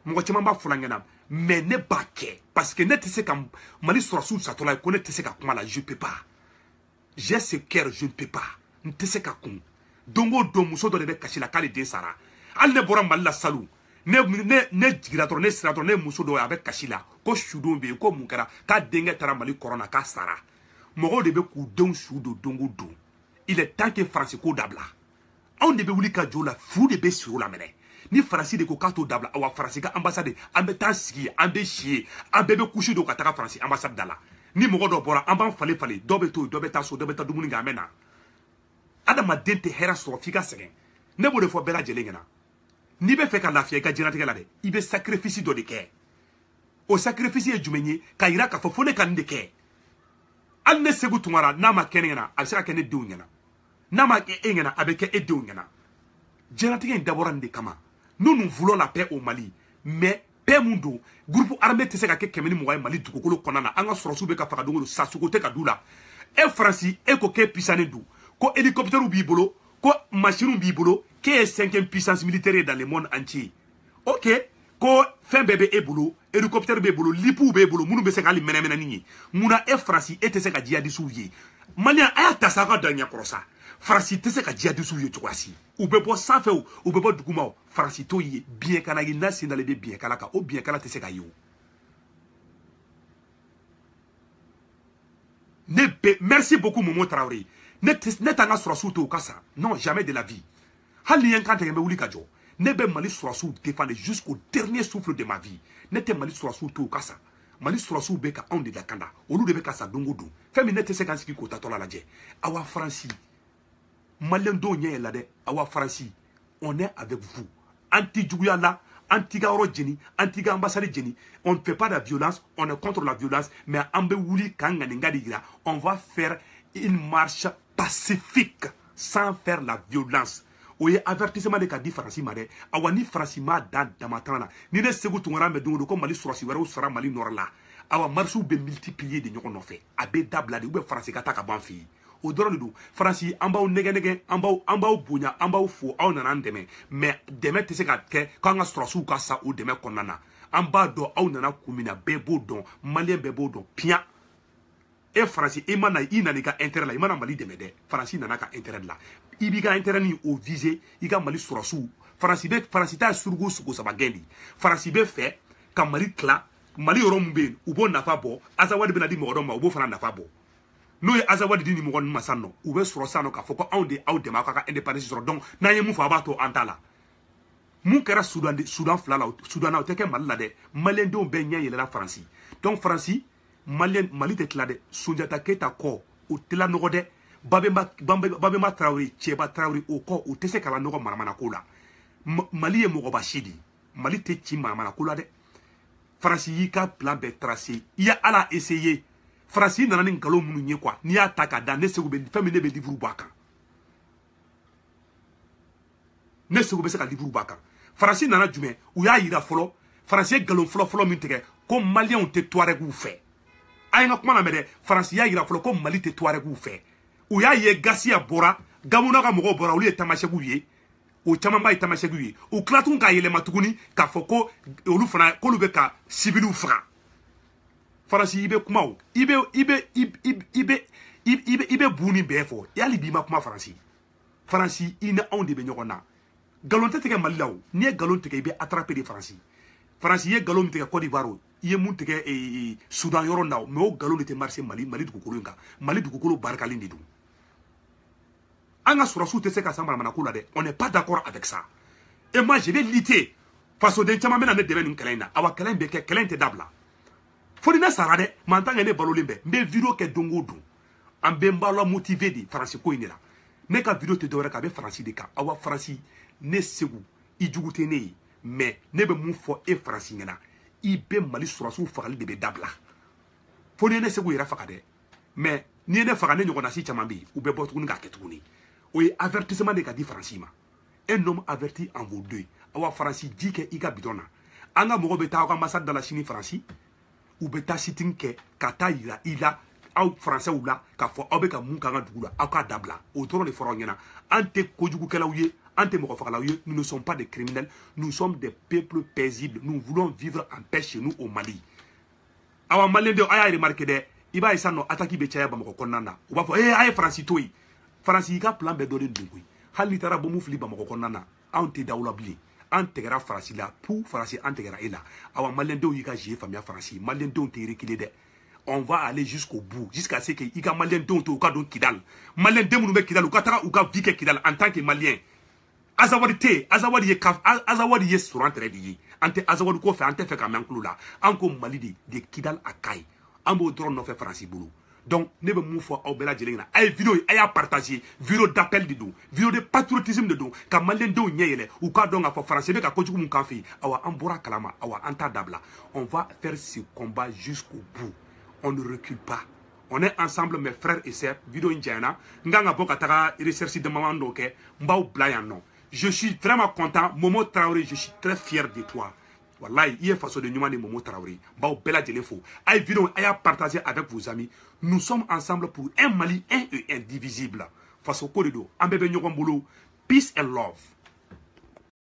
mo ko mamba fulangena mais ne pas que parce que ne te sais comme Mali sur sous ça toi connaît te sais comment là je peux pas j'ai ce cœur je ne peux pas ne te sais comme dongo do muso do de cacher la kale de sara al ne boram Mali la salu ne jigira dɔrɔn ne sira dɔrɔn ne muso dɔ a bɛ kasi la ko sudon bɛ yen ko mun kɛra k'a denkɛ taara Mali kɔrɔna k'a sara mɔgɔw de bɛ k'u denw su don don o don il est temps que Faransi ko dabila anw de bɛ wuli ka jɔ la fu de bɛ siro la minɛ ni Faransi de ko k'a t'o dabila awa Faransi ka ambassade an bɛ taa sigi an bɛ si ye an bɛɛ bɛ kusi don ka taga Faransi ambassade da la ni mɔgɔ dɔ bɔra an b'an falen falen dɔ bɛ to yen dɔ bɛ taa so dɔ bɛ taa dumuni kɛ an bɛ na adamaden tɛ hɛrɛ sɔrɔ f'i ka sɛgɛn ne b'o de fɔ bɛɛ lajɛlen ɲɛna n'i bɛ fɛ ka lafiya i ka diɲɛlatigɛ la dɛ i bɛ sacrifice dɔ de kɛ o sacrifice ye jumɛn ye ka yira k'a fɔ fo ne ka nin de kɛ hali ne Segu Tunkara n'a ma kɛ ne ɲɛna a bɛ se ka kɛ ne denw ɲɛna n'a ma kɛ e ɲɛna a bɛ kɛ e denw ɲɛna diɲɛlatigɛ in dabɔra nin de kama nous nous voulons la paix au Mali mais paix mun don groupe armé tɛ se ka kɛ 120 ye Mali dugukolo kɔnɔna na an ka sɔrɔsiw bɛ ka faga don o don sasogo tɛ ka d'u la e Faransi e ko k'e puissant don ko hélicoptère b'i bolo ko machine b'i bolo qu'est 5e puissance militaire dans le monde entier ok ko fɛn bɛɛ bɛ e bolo hélicoptère b'e bolo lipiw b'e bolo minnu bɛ se k'ale mɛnɛmɛnɛni ye munna e Faransi e tɛ se ka djihadistes ye maliyɛn a y'a ta sa a ka da ɲɛkɔrɔ sa Faransi tɛ se ka djihadistes ye cogoya si u bɛ bɔ sanfɛ o u bɛ bɔ duguma o Faransi t'o ye biɲɛkala ye n'a sen dalen bɛ biɲɛkala kan o biɲɛkala tɛ se ka ye o ne bɛ merci beaucoup Momo Traoré ne t'an ka sɔrɔsiw to u ka sa non jamais de la vie hali ni ye n kan tigɛ n bɛ wuli ka jɔ ne bɛ Mali sɔrɔsiw défendre jusqu'au dernier souffle de ma vie ne tɛ Mali sɔrɔsiw to u ka sa Mali sɔrɔsiw bɛ ka anw de lakanda olu de bɛ ka sa don o don fɛn min ne tɛ se k'an sigi k'o tatɔ la lajɛ awa Faransi maliyɛn dɔw ɲɛ yɛlɛ dɛ awa Faransi on est avec vous an ti juguya la an t'i ka yɔrɔ jeni an t'i ka ambassade jeni on ne fait pas de la violence on est contre la violence mais an bɛ wuli k'an ŋaninga de yira on va faire une marche pacifique sans faire la violence o ye avertissement de ka di Faransi ma dɛ awa ni Faransi m'a dan damatɛmɛ na ni ne Segu Tunkara bɛ don o don ko Mali sɔrɔsi wɛrɛw sara Mali nɔrɔ la awa marches bɛ multiplier de ɲɔgɔn nɔfɛ a bɛ dabila de ou bien Faransi ka taa ka ban fɛ yen o dɔrɔn de don Faransi an b'aw nɛgɛ an b'aw bonya an b'aw fo aw nana an dɛmɛ mais dɛmɛ tɛ se ka kɛ k'an ka sɔrɔsiw ka sa o dɛmɛ kɔnɔna na an b'a dɔn aw nana kun min na bɛɛ b'o dɔn maliyɛn bɛɛ b'o dɔn piyan e Faransi i nana i ka intérêt la i mana Mali dɛmɛ dɛ Faransi nana ka intérêt la i b'i ka intérêt ni o viser i ka Mali sɔrɔsiw Faransi t'a surugu sugu saba gɛn de Faransi bɛ fɛ ka Mali tila Mali yɔrɔ min bɛ yen u b'o nafa bɔ Azawadi bɛna di mɔgɔ dɔ ma u b'o fana nafa bɔ n'o ye Azawadi di ni mɔgɔ ninnu ma sisan nɔ u bɛ sɔrɔ sisan nɔ k'a fɔ ko anw de aw dɛmɛ aw ka indépendance sɔrɔ donc n'an ye mun fɔ a b'a to an t'a la mun kɛra Sudan fila la Sudan na o tɛ kɛ Mali la dɛ maliyɛndenw bɛɛ ɲɛ yɛlɛla Faransi donc Faransi Mali tɛ tila dɛ Sunjata Keyita kɔ o tɛ lanɔgɔ dɛ Babemba Traoré Cɛba Traoré o kɔ o tɛ se ka lanɔgɔ manamanako la Mali ye mɔgɔba si de Mali tɛ ci manamanako la dɛ Faransi y'i ka plan bɛɛ tracé i ye ala essayé Faransi nana ni nkalon minnu ye quoi n'i y'a ta k'a da ne Segu bɛ fɛn min ne bɛ livre bɔ a kan ne Segu bɛ se ka livre bɔ a kan Faransi nana jumɛn u y'a yira fɔlɔ Faransi ye nkalon fɔlɔ min tigɛ ko maliyɛnw tɛ Tuaregiw fɛ a ye n ka kuma lamɛn dɛ Faransi y'a yira fɔlɔ ko Mali tɛ Tuaregiw fɛ u y'a ye Gasiya bɔra Gamuna ka mɔgɔw bɔra olu ye tamasɛkiw ye o caman ba ye tamasɛkiw ye u tila tun k'a yɛlɛma tuguni k'a fɔ ko olu fana k'olu bɛ ka civiliw faga Faransi i bɛ kuma o i bɛ bu ni bɛɛ fɔ hali bi i ma kuma Faransi i ni anw de bɛ ɲɔgɔn na nkalon tɛ tigɛ Mali la o n'i ye nkalon tigɛ i bɛ attraper de Faransi i ye nkalon min tigɛ Côte d'Ivoire o i ye mun tigɛ Sudan yɔrɔ na o mais o nkalon de tɛ marcher Mali dugukolo in kan Mali dugukolo barikalen de don an ka sɔrɔsiw tɛ se ka san manamanako la dɛ on n'est pas d'accord avec ça et moi je vais lutter fasoden caman bɛna ne dɛmɛ nin kɛlɛ in na awa kɛlɛ in bɛ kɛ kɛlɛ in tɛ dabila fo ni ne sara dɛ mais en tant que ne balolen bɛ n bɛ video kɛ don o don an bɛ n b'aw motiver de Faransi ko in de la ne ka video tɛ dɔwɛrɛ kan a bɛ Faransi de kan awa Faransi ne Segu i jugu tɛ ne ye mais ne bɛ mun fɔ e Faransi ɲɛna i bɛ Mali sɔrɔsiw fagali de bɛ dabila fo ni ye ne Segu yɛrɛ faga dɛ mais ni ye ne faga ne ɲɔgɔnna si caman bɛ yen u bɛ bɔ tuguni k'a kɛ tuguni o ye avertissement de ka di Faransi ma un homme averti en vaut deux awa Faransi ji kɛ i ka bidon na an ka mɔgɔw bɛ taa aw ka ambassade da la sini Faransi u bɛ taa sitting kɛ ka taa yira i la aw Faransɛw la k'a fɔ aw bɛ ka mun k'an ka dugu la aw k'a dabila o dɔrɔn de fɔra aw ɲɛna an tɛ kojugukɛlaw ye an tɛ mɔgɔfagalaw ye nous ne sommes pas des criminels nous sommes des peuples paisibles nous voulons vivre en paix chez nous au Mali awa maliyɛndenw a y'a remarqué dɛ i b'a ye sisan nɔ attaque bɛ caya Bamakɔ kɔnɔna na u b'a fɔ a ye Faransi to yen Faransi i ka plan bɛɛ dɔnnen don koyi hali n'i taara bombe fili Bamakɔ kɔnɔna na anw tɛ da aw la bilen an tigɛra farasi la pour farasi an tigɛra e la awa maliyɛndenw y'i ka zie faamuya farasi maliyɛndenw tɛ reculer dɛ on va aller jusqu'au bout jusqu'à ce que i ka maliyɛndenw to u ka don Kidal maliyɛnden minnu bɛ Kidal u ka taga u ka vie kɛ Kidal en tant que maliyɛn Azawadi tɛ Azawadi ye suran tɛrɛ de ye an tɛ Azawadi ko fɛ an tɛ fɛ ka mɛn tulo la an ko Mali de Kidal à Kayi an b'o dɔrɔn nɔfɛ farasi bolo donc ne bɛ mun fɔ aw bɛɛ lajɛlen ɲɛna a ye vidéo ye a y'a partager vidéo d'appel de don vidéo de patriotisme de don ka maliyɛndenw ɲɛ yɛlɛ u k'a dɔn k'a fɔ farasi bɛ ka kojugu min k'an fɛ yen awa an bɔra kalama awa an t'a dabila on va faire ce combat jusqu'au bout on ne recule pas on est ensemble mes frères et sœurs vidéo in janyana n kan ka bɔ ka taga recherche damaman dɔw kɛ n b'aw bila yan nɔ je suis vraiment content Momo Traoré je suis très fier de toi wallahi il est façon de ɲuman de Momo Traoré b'aw bɛɛ lajɛlen fo a ye vidéo a y'a partager avec vos amis nous sommes ensemble pour un Mali un et indivisible faso ko de don an bɛɛ bɛ ɲɔgɔn bolo peace and love